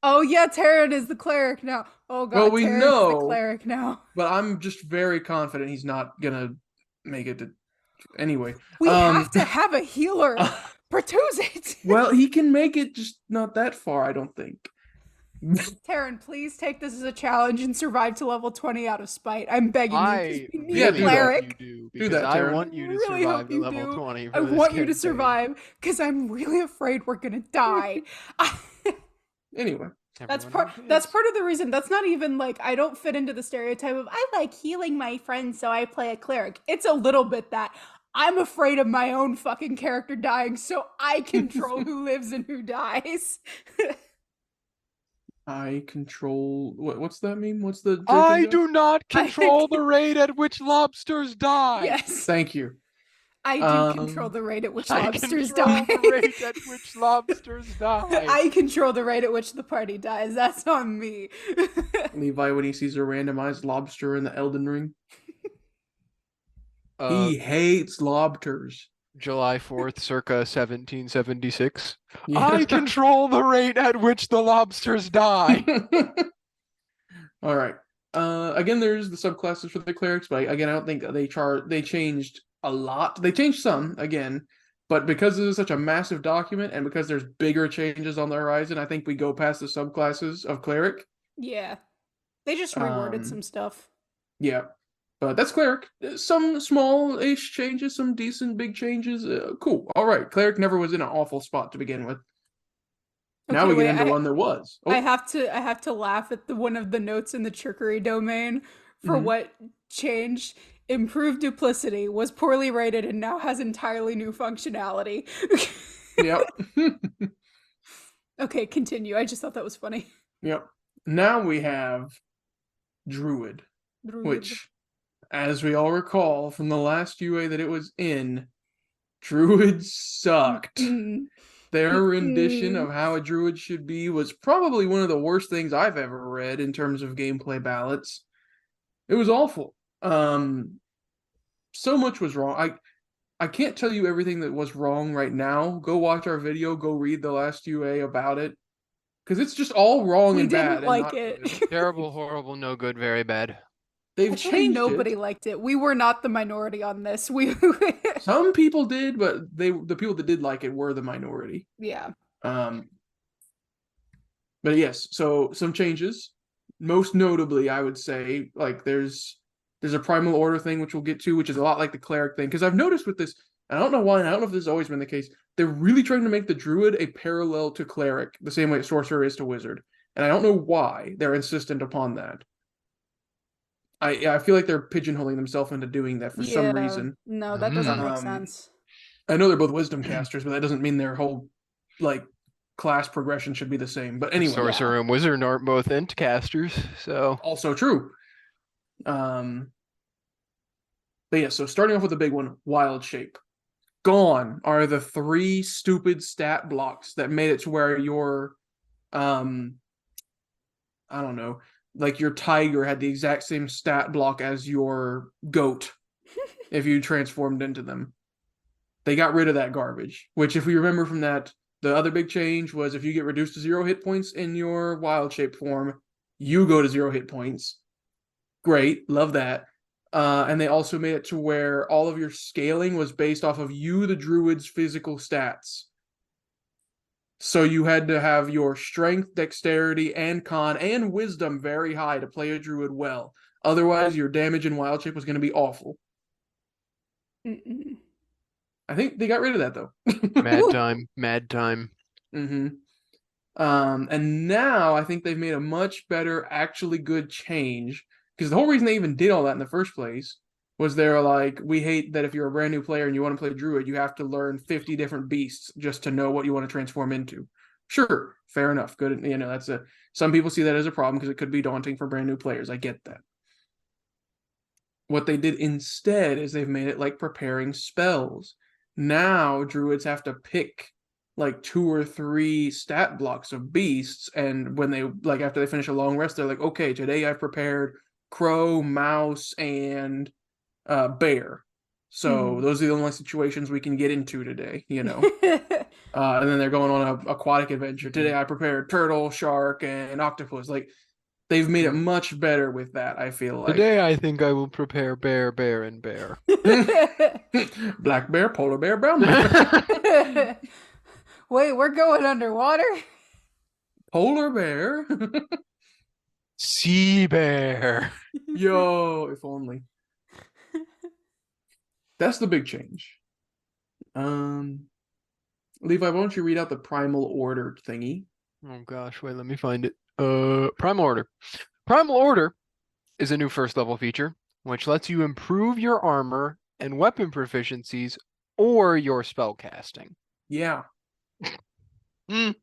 Oh yeah, Terran is the cleric now. Oh god, Well, we Terran's the know. cleric now. But I'm just very confident he's not gonna make it to. Anyway, We have to have a healer. Pertuset. well, he can make it, just not that far, I don't think. Terran, please take this as a challenge and survive to level 20 out of spite. I'm begging you. 'cause I we need Yeah, a do that. cleric. You Do that, because I Taryn. want you to Really survive hope to you level do. 20. For I this want you to campaign. survive because I'm really afraid we're gonna die. Anyway, That's Everyone that's is. part of the reason. That's not even like I don't fit into the stereotype of I like healing my friends, so I play a cleric. It's a little bit that I'm afraid of my own fucking character dying, so I control who lives and who dies. I control what's that mean? What's the drinking I joke? do not I- control the rate at which lobsters die. Yes, Thank you. I do control the rate at which I lobsters control die. the rate at which lobsters die. I control the rate at which the party dies. That's on me. Levi, when he sees a randomized lobster in the Elden Ring, Uh, he hates lobsters. July 4th, circa 1776. Yeah. I control the rate at which the lobsters die. All right. Again, there's the subclasses for the clerics, but again, I don't think they changed a lot. They changed some again, but because this is such a massive document and because there's bigger changes on the horizon, I think we go past the subclasses of cleric. Yeah, they just reworded some stuff. Yeah, but that's cleric. Some small-ish changes, some decent big changes. Cool. All right, cleric never was in an awful spot to begin with. Now Okay, we get wait, into one there was. Oh, I have to laugh at one of the notes in the trickery domain for Mhm. what changed. Improved duplicity was poorly rated and now has entirely new functionality. Yep. Okay, continue. I just thought that was funny. Yep. Now we have Druid, which, as we all recall from the last UA that it was in, Druid sucked. Mm. Their rendition of how a Druid should be was probably one of the worst things I've ever read in terms of gameplay ballots. It was awful. So much was wrong. I can't tell you everything that was wrong right now. Go watch our video. Go read the last UA about it, because it's just all wrong We and didn't bad like and not it. good. Terrible, horrible, no good, very bad. They've Actually, changed nobody it. liked it. We were not the minority on this. Some people did, but the people that did like it were the minority. Yeah. But yes, so some changes. Most notably, I would say, like there's a primal order thing which we'll get to, which is a lot like the cleric thing. Because I've noticed with this, I don't know why, and I don't know if this has always been the case. They're really trying to make the druid a parallel to cleric, the same way sorcerer is to wizard, and I don't know why they're insistent upon that. I feel like they're pigeonholing themselves into doing that for some reason. No, that doesn't make Um, sense. I know they're both wisdom casters, but that doesn't mean their whole like class progression should be the same. But anyway, Sorcerer and wizard aren't both int casters, so also true. But yeah, so starting off with the big one, wild shape. Gone are the 3 stupid stat blocks that made it to where your I don't know, like your tiger had the exact same stat block as your goat if you transformed into them. They got rid of that garbage, which if we remember from that, the other big change was if you get reduced to 0 hit points in your wild shape form, you go to 0 hit points. Great, love that. And they also made it to where all of your scaling was based off of you, the druid's physical stats. So you had to have your strength, dexterity, and con, and wisdom very high to play a druid well. Otherwise, your damage in wild shape was going to be awful. Mm-mm. I think they got rid of that, though. mad time. Mm-hmm. And now I think they've made a much better, actually good change. Because the whole reason they even did all that in the first place was they're like, we hate that if you're a brand new player and you want to play druid, you have to learn 50 different beasts just to know what you want to transform into. Sure, fair enough. Good, that's some people see that as a problem because it could be daunting for brand new players. I get that. What they did instead is they've made it like preparing spells. Now druids have to pick like 2 or 3 stat blocks of beasts, and when they after they finish a long rest, they're like, okay, today I've prepared crow, mouse, and bear. So those are the only situations we can get into today, and then they're going on an aquatic adventure. Today I prepared turtle, shark, and octopus. Like, they've made it much better with that, I feel like. Today I think I will prepare bear, bear, and bear. Black bear, polar bear, brown bear. Wait, we're going underwater? Polar bear. Sea bear. Yo, if only. That's the big change. Levi, why don't you read out the primal order thingy? Oh gosh, wait, let me find it. Primal Order. Primal Order is a new first level feature, which lets you improve your armor and weapon proficiencies or your spell casting. Yeah. Mm.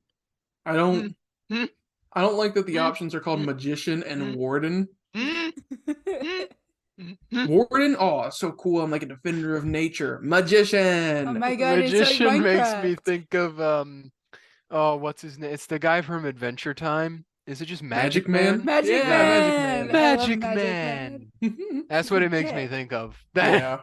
I don't Mm. I don't like that the Mm. options are called Magician and Warden. Mm. Warden, oh, so cool. I'm like a defender of nature. Magician. Oh my god, it's like Magician makes me Minecraft. think of oh, what's his name? It's the guy from Adventure Time. Is it just Magic Man? Magic Yeah, Man. Magic I love Magic Magic Man. Man. That's what it makes me Yeah. think of. Yeah.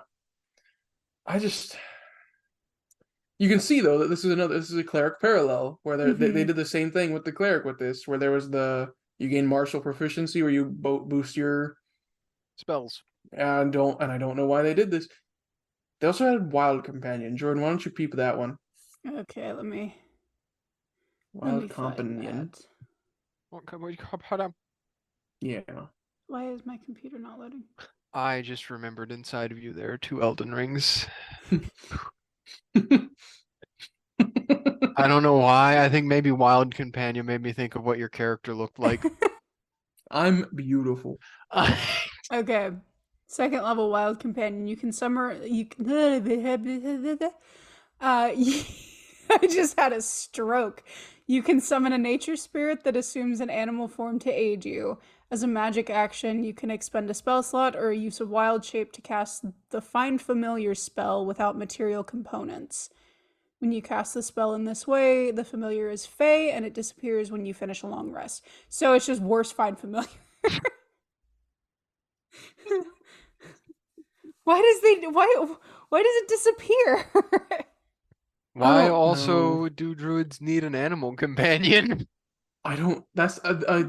You can see though that this is a cleric parallel where they did the same thing with the cleric with this, where there was you gain martial proficiency where you boost your Spells. I don't know why they did this. They also had Wild Companion. Jordan, why don't you peep that one? Okay, let me Wild find Companion. that. Hold on. Yeah. Why is my computer not loading? I just remembered inside of you there are 2 Elden Rings. I don't know why. I think maybe Wild Companion made me think of what your character looked like. I'm beautiful. Okay. Second level Wild Companion. You can I just had a stroke. You can summon a nature spirit that assumes an animal form to aid you. As a magic action, you can expend a spell slot or use a wild shape to cast the Find Familiar spell without material components. When you cast the spell in this way, the familiar is fey and it disappears when you finish a long rest. So it's just worse Find Familiar. Why does it disappear? Why don't also know. do druids need an animal companion? I don't. That's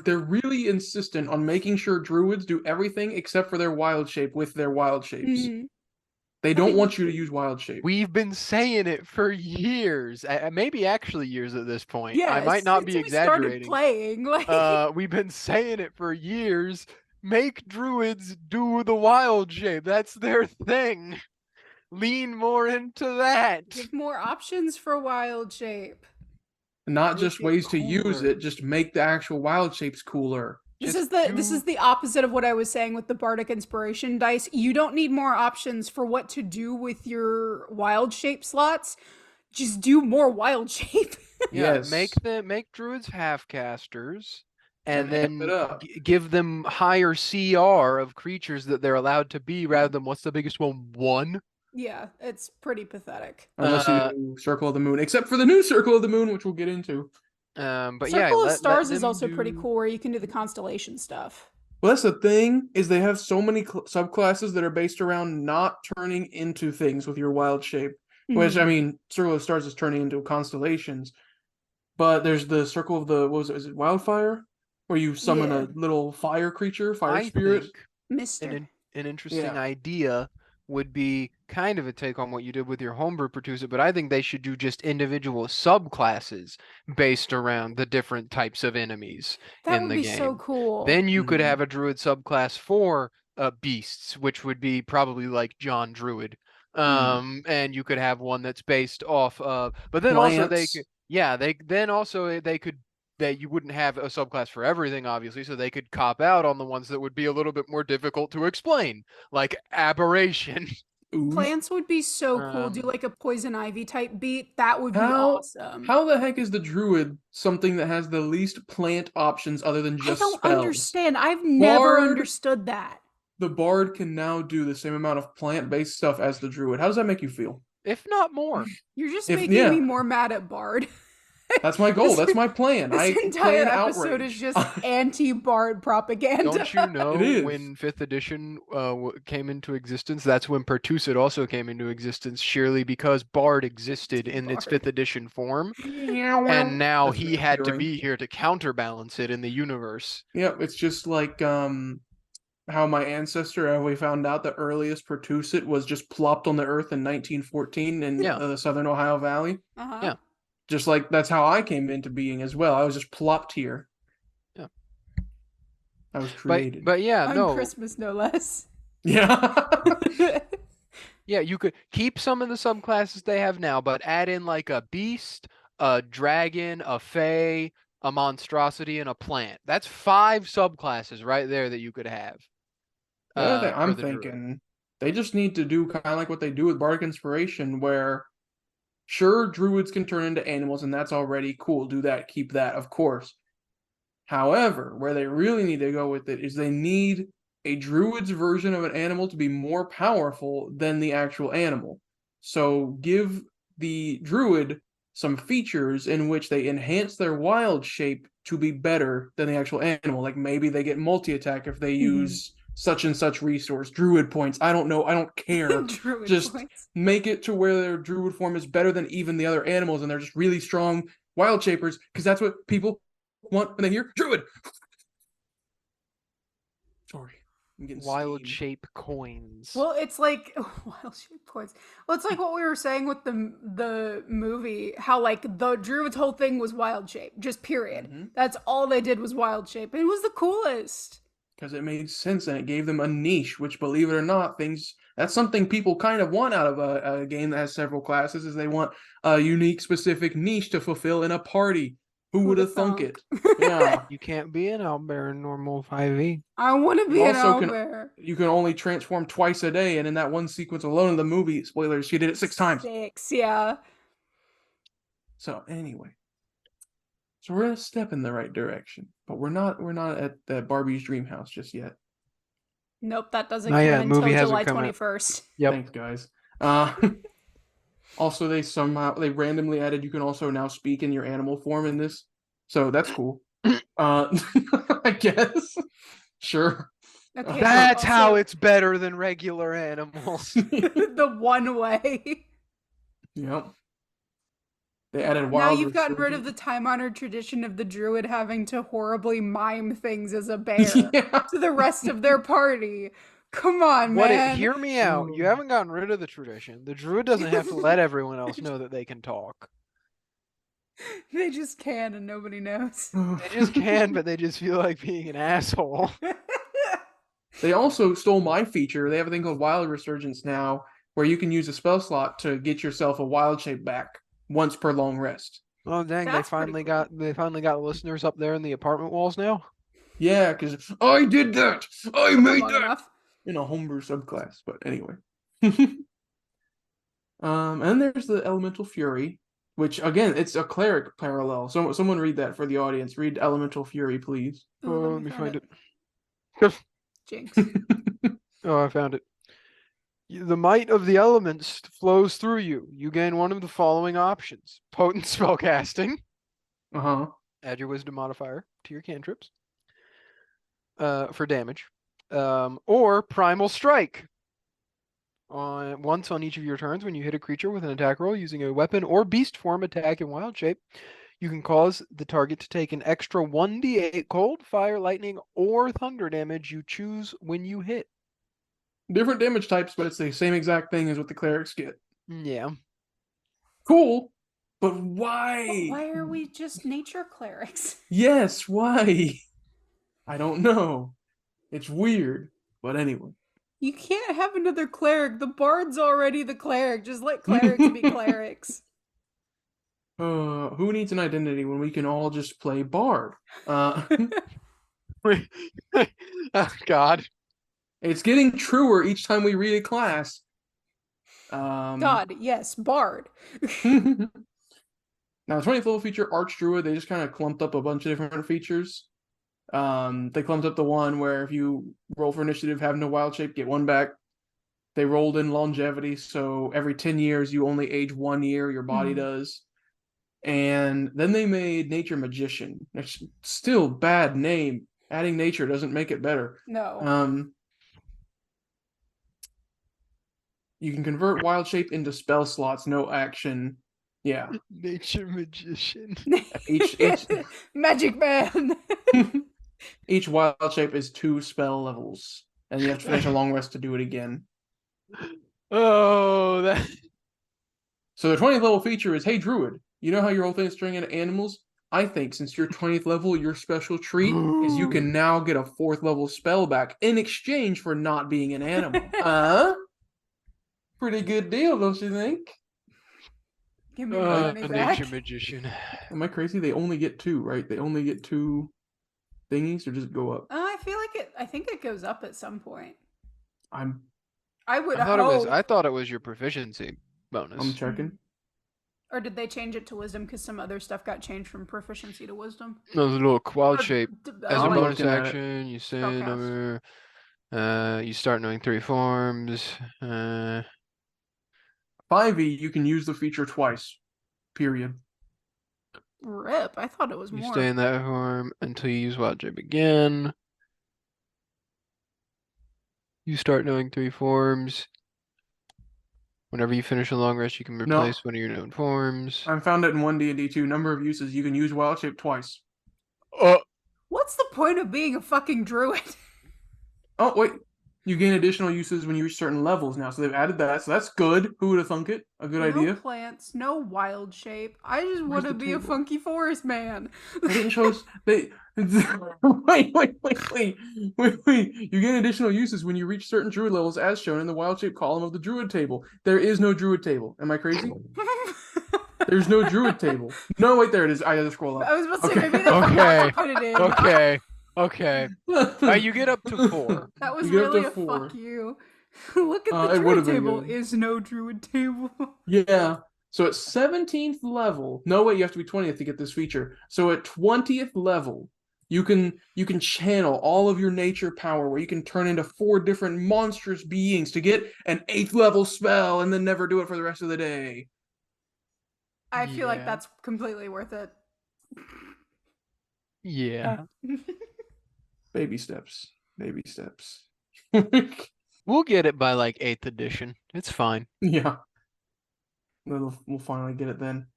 they're really insistent on making sure druids do everything except for their wild shape with their wild shapes. They don't want you to use wild shape. We've been saying it for years, maybe actually years at this point. Yeah, I might not be since we started exaggerating. playing, like We've been saying it for years. Make druids do the wild shape. That's their thing. Lean more into that. give more options for wild shape. Not Make just it ways to use cooler. it, just make the actual wild shapes cooler. This Just is the opposite of what I was saying with the Bardic Inspiration dice. You don't need more options for what to do with your wild shape slots. Just do more wild shape. Yeah, Yes. make druids half casters, And and amp it then up. give them higher CR of creatures that they're allowed to be, rather than what's the biggest one? 1. Yeah, it's pretty pathetic. Unless you do Circle of the Moon, except for the new Circle of the Moon, which we'll get into. But Circle yeah, of let Stars is them also pretty do- cool where you can do the constellation stuff. Well, that's the thing, is they have so many subclasses that are based around not turning into things with your wild shape. Which, I mean, Circle of Stars is turning into constellations. But there's the Circle of the, what was it, is it Wildfire? Where you summon Yeah. a little fire creature, fire I spirit. think Mister. an interesting Yeah. idea would be kind of a take on what you did with your homebrew Pertuset, but I think they should do just individual subclasses based around the different types of enemies That in would the be game. so cool. Then you could Mhm. have a druid subclass for beasts, which would be probably like John Druid. And you could have one that's based off of, but then also they Plants. could, they could, that you wouldn't have a subclass for everything, obviously, so they could cop out on the ones that would be a little bit more difficult to explain, like aberration. Ooze. Plants would be so cool. Do like a poison ivy type beat. That would be awesome. How the heck is the druid something that has the least plant options other than I just don't spells? understand. I've never Bard- understood that. The bard can now do the same amount of plant-based stuff as the druid. How does that make you feel? If not more. You're just If- making yeah. me more mad at Bard. That's my goal. This- That's my plan. This I entire plan episode outrage. is just anti-Bard propaganda. Don't you know It is. when 5th edition came into existence? That's when Pertuset also came into existence, surely because Bard existed in its Bard. 5th edition form, and now That's he had to reassuring. be here to counterbalance it in the universe. Yep, it's just like how my ancestor, we found out the earliest Pertuset was just plopped on the earth in 1914 in Yeah. the Southern Ohio Valley. Uh-huh. Yeah. Just like that's how I came into being as well. I was just plopped here. Yeah. I was created. But yeah, On no. Christmas, no less. Yeah. Yeah, you could keep some of the subclasses they have now, but add in like a beast, a dragon, a fae, a monstrosity, and a plant. That's 5 subclasses right there that you could have. The other thing for I'm the druid. thinking, they just need to do kind of like what they do with Bardic Inspiration, where sure, druids can turn into animals, and that's already cool. Do that, keep that, of course. However, where they really need to go with it is they need a druid's version of an animal to be more powerful than the actual animal. So give the druid some features in which they enhance their wild shape to be better than the actual animal. Like maybe they get multi-attack if they use such and such resource, druid points. I don't know. I don't care. Druid Just points. make it to where their druid form is better than even the other animals, and they're just really strong wild shapers, because that's what people want when they hear druid. Sorry, I'm getting Wild steam. shape coins. Well, it's like wild shape coins. Well, it's like what we were saying with the movie, how like the druid's whole thing was wild shape, just period. Mhm. That's all they did was wild shape. It was the coolest. Because it made sense and it gave them a niche, which, believe it or not, that's something people kind of want out of a game that has several classes, is they want a unique, specific niche to fulfill in a party. Who would have thunk it? Yeah. You can't be an owlbear in normal 5e. I want to be You an also can- owlbear. You can only transform twice a day, and in that one sequence alone in the movie, spoilers, she did it 6 times. 6, yeah. So anyway, so we're a step in the right direction, but we're not at that Barbie's dream house just yet. Nope, that doesn't Not come yet, until movie hasn't July come out. 21st. Yep. Thanks, guys. Also, they randomly added you can also now speak in your animal form in this, so that's cool. I guess. Sure. Okay, That's so how also- it's better than regular animals. the one way. Yep. They added Now wild. you've gotten rid of resurgence. the time-honored tradition of the druid having to horribly mime things as a bear Yeah. to the rest of their party. Come on, What? man. Hear me out. You haven't gotten rid of the tradition. The druid doesn't have to let everyone else know that they can talk. They just can and nobody knows. They just can, but they just feel like being an asshole. They also stole my feature. They have a thing called Wild Resurgence now, where you can use a spell slot to get yourself a wild shape back once per long rest. Oh dang! That's pretty They finally got listeners up there in the apartment walls now. Yeah, because I did that. I Took them made long that enough. in a homebrew subclass. But anyway. And there's the Elemental Fury, which again, it's a cleric parallel. So someone read that for the audience. Read Elemental Fury, please. Let me find it. Jinx. Oh, I found it. The might of the elements flows through you. You gain one of the following options: potent spellcasting. Uh-huh. Add your wisdom modifier to your cantrips. For damage. Or primal strike. Once on each of your turns, when you hit a creature with an attack roll using a weapon or beast form attack in wild shape, you can cause the target to take an extra 1d8 cold, fire, lightning, or thunder damage you choose when you hit. Different damage types, but it's the same exact thing as what the clerics get. Yeah. Cool, but why? Why are we just nature clerics? Yes, why? I don't know. It's weird, but anyway. You can't have another cleric. The bard's already the cleric. Just let clerics be clerics. Who needs an identity when we can all just play bard? Oh, God. It's getting truer each time we read a class. God, yes, bard. Now, the 20th level feature, Archdruid, they just kind of clumped up a bunch of different features. They clumped up the one where if you roll for initiative, have no wild shape, get one back. They rolled in longevity, so every 10 years you only age 1 year, your body does. And then they made Nature Magician. It's still bad name. Adding nature doesn't make it better. No. You can convert wild shape into spell slots, no action. Yeah. Nature magician. Each Magic man. each wild shape is 2 spell levels, and you have to finish a long rest to do it again. Oh, that. So the 20th level feature is, hey Druid, you know how your whole thing is turning into animals? I think since you're 20th level, your special treat is you can now get a 4th level spell back in exchange for not being an animal. Pretty good deal, don't you think? Give me my money back. Nature magician. Am I crazy? They only get 2, right? They only get 2 thingies, or just go up? I feel like I think it goes up at some point. I would I hope. thought it was your proficiency bonus. I'm checking. Or did they change it to wisdom because some other stuff got changed from proficiency to wisdom? No, the little wild shape. As a I'm bonus looking at it. action, you say Spellcast. number. You start knowing 3 forms. 5e, you can use the feature twice. Period. Rip. I thought it was You more. stay in that form until you use wild shape again. You start knowing 3 forms. Whenever you finish a long rest, you can No. replace one of your known forms. I found it in 1D&D 2. Number of uses. You can use wild shape twice. What's the point of being a fucking druid? Oh, wait. You gain additional uses when you reach certain levels now. So they've added that. So that's good. Who would have thunk it? A good No idea. plants, no wild shape. I just want to the be a table? funky forest man. They didn't show us. Wait. You gain additional uses when you reach certain druid levels as shown in the wild shape column of the druid table. There is no druid table. Am I crazy? There's no druid table. No, wait, there it is. I gotta scroll up. I was about to say, Okay. maybe they forgot to put it in. Okay. You get up to 4. That was You get up to really a 4. fuck you. Look at the It druid would've been table. good. Is no druid table. Yeah. So at 17th level, no wait, you have to be 20th to get this feature. So at 20th level, you can channel all of your nature power where you can turn into 4 different monstrous beings to get an 8th level spell and then never do it for the rest of the day. I feel like Yeah. that's completely worth it. Yeah. Baby steps. Baby steps. We'll get it by like 8th edition. It's fine. Yeah. We'll finally get it then.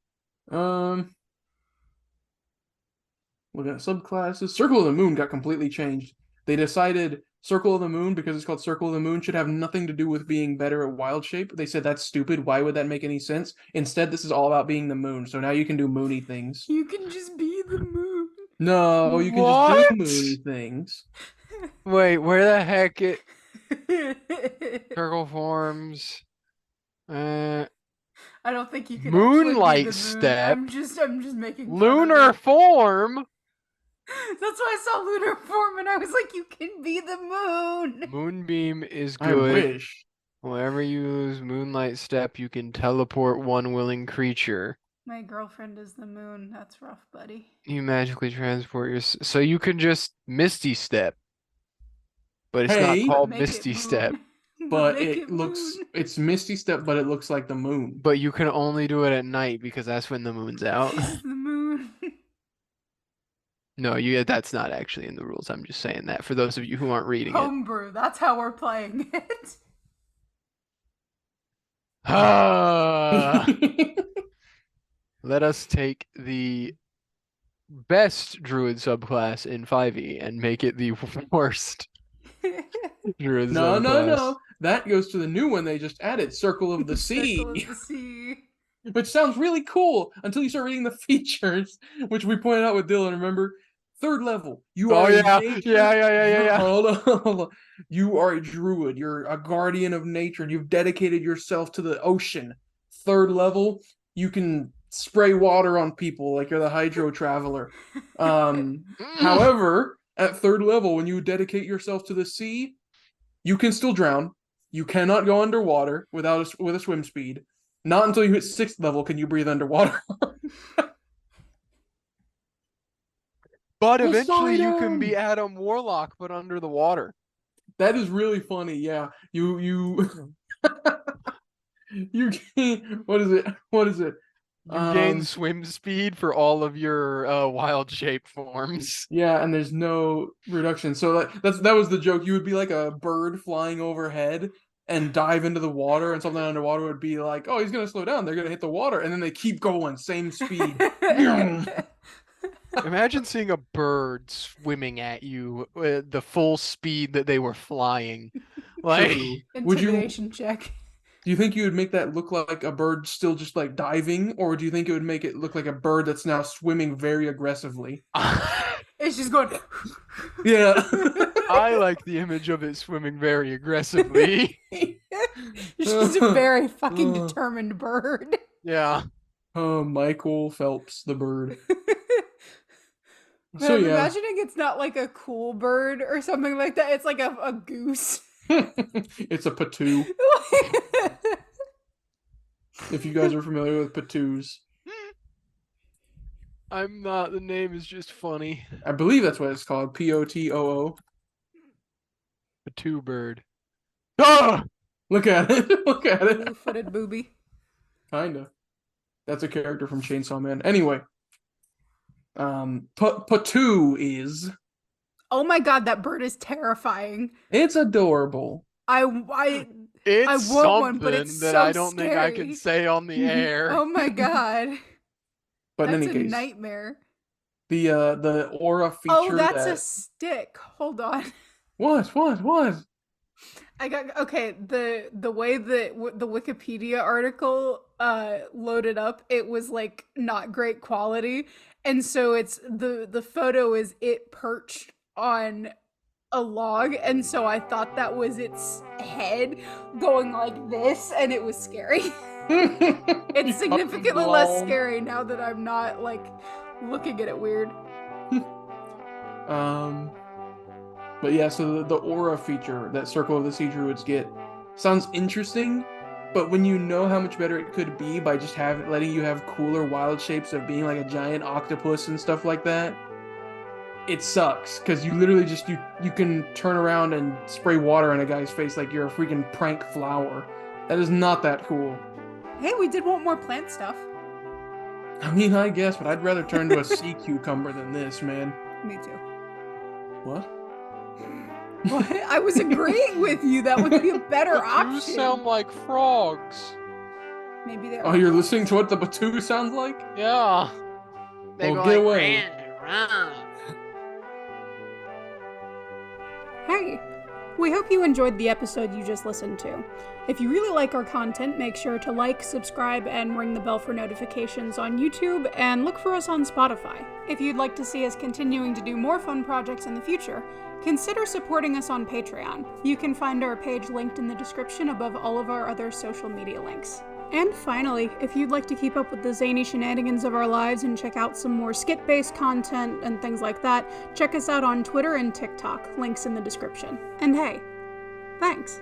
Looking at subclasses. Circle of the Moon got completely changed. They decided Circle of the Moon, because it's called Circle of the Moon, should have nothing to do with being better at wild shape. They said that's stupid. Why would that make any sense? Instead, this is all about being the moon. So now you can do moony things. You can just be the moon. No, you can just What? do moony things. Wait, where the heck it circle forms? I don't think you can Moonlight actually be the moon. step. I'm just making fun of Lunar it. form. That's why I saw lunar form and I was like, you can be the moon. Moonbeam is I good. wish. Whenever you use Moonlight Step, you can teleport one willing creature. My girlfriend is the moon. That's rough, buddy. You magically transport your... So you can just Misty Step. But it's Hey. not called Make it Misty moon. Step. But Make it looks, moon. it's Misty Step, but it looks like the moon. But you can only do it at night because that's when the moon's out. She's the moon. No, that's not actually in the rules. I'm just saying that for those of you who aren't reading it. Homebrew. That's how we're playing it. Let us take the best druid subclass in 5e and make it the worst druid No, subclass. no. That goes to the new one they just added, Circle of the Sea. Circle of the sea. Which sounds really cool until you start reading the features, which we pointed out with Dylan, remember? 3rd level. You are yeah. a nature... Yeah. Hold on. You are a druid. You're a guardian of nature. And you've dedicated yourself to the ocean. 3rd level, you can spray water on people like you're the hydro traveler. However, at 3rd level, when you dedicate yourself to the sea, you can still drown. You cannot go underwater with a swim speed. Not until you hit 6th level can you breathe underwater. But Poseidon! eventually you can be Adam Warlock, but under the water. That is really funny. Yeah, you you gain, what is it? You gain swim speed for all of your wild shape forms. Yeah, and there's no reduction. So that was the joke. You would be like a bird flying overhead and dive into the water, and something underwater would be like, oh, he's gonna slow down. They're gonna hit the water, and then they keep going, same speed. Imagine seeing a bird swimming at you with the full speed that they were flying. Like, Would you? Intimidation check. Do you think you would make that look like a bird still just like diving, or do you think it would make it look like a bird that's now swimming very aggressively? It's just going. Yeah. I like the image of it swimming very aggressively. She's a very fucking determined bird. Yeah. Oh, Michael Phelps, the bird. Man, So I'm yeah, imagining it's not like a cool bird or something like that. It's like a goose. it's a patoo. If you guys are familiar with patoos, I'm not. The name is just funny. I believe that's what it's called. Potoo. A two bird. Ah! Look at it. Look at it. Blue-footed booby. Kinda. That's a character from Chainsaw Man. Anyway, Patoo is. Oh my god, that bird is terrifying. It's adorable. It's want one, something but it's that so I don't think I can scary. say on the air. Oh my god. But in That's any a case, nightmare. the aura feature. Oh, that's a stick. Hold on. What? Okay, the way that the Wikipedia article loaded up, it was like not great quality, and so it's the photo is it perched on a log, and so I thought that was its head going like this, and it was scary. It's significantly less scary now that I'm not like looking at it weird. But yeah, so the aura feature that Circle of the Sea Druids get sounds interesting, but when you know how much better it could be by just letting you have cooler wild shapes of being like a giant octopus and stuff like that, it sucks, because you literally just you can turn around and spray water in a guy's face like you're a freaking prank flower. That is not that cool. Hey, we did want more plant stuff. I mean, I guess, but I'd rather turn to a sea cucumber than this, man. Me too. What? What? I was agreeing with you. That would be a better You option. sound like frogs. Maybe they're. Oh, you're listening to what the Batu sounds like? Yeah. They Well, go get like, away. Hey, we hope you enjoyed the episode you just listened to. If you really like our content, make sure to like, subscribe, and ring the bell for notifications on YouTube, and look for us on Spotify. If you'd like to see us continuing to do more fun projects in the future, consider supporting us on Patreon. You can find our page linked in the description above all of our other social media links. And finally, if you'd like to keep up with the zany shenanigans of our lives and check out some more skit-based content and things like that, check us out on Twitter and TikTok, links in the description. And hey, thanks!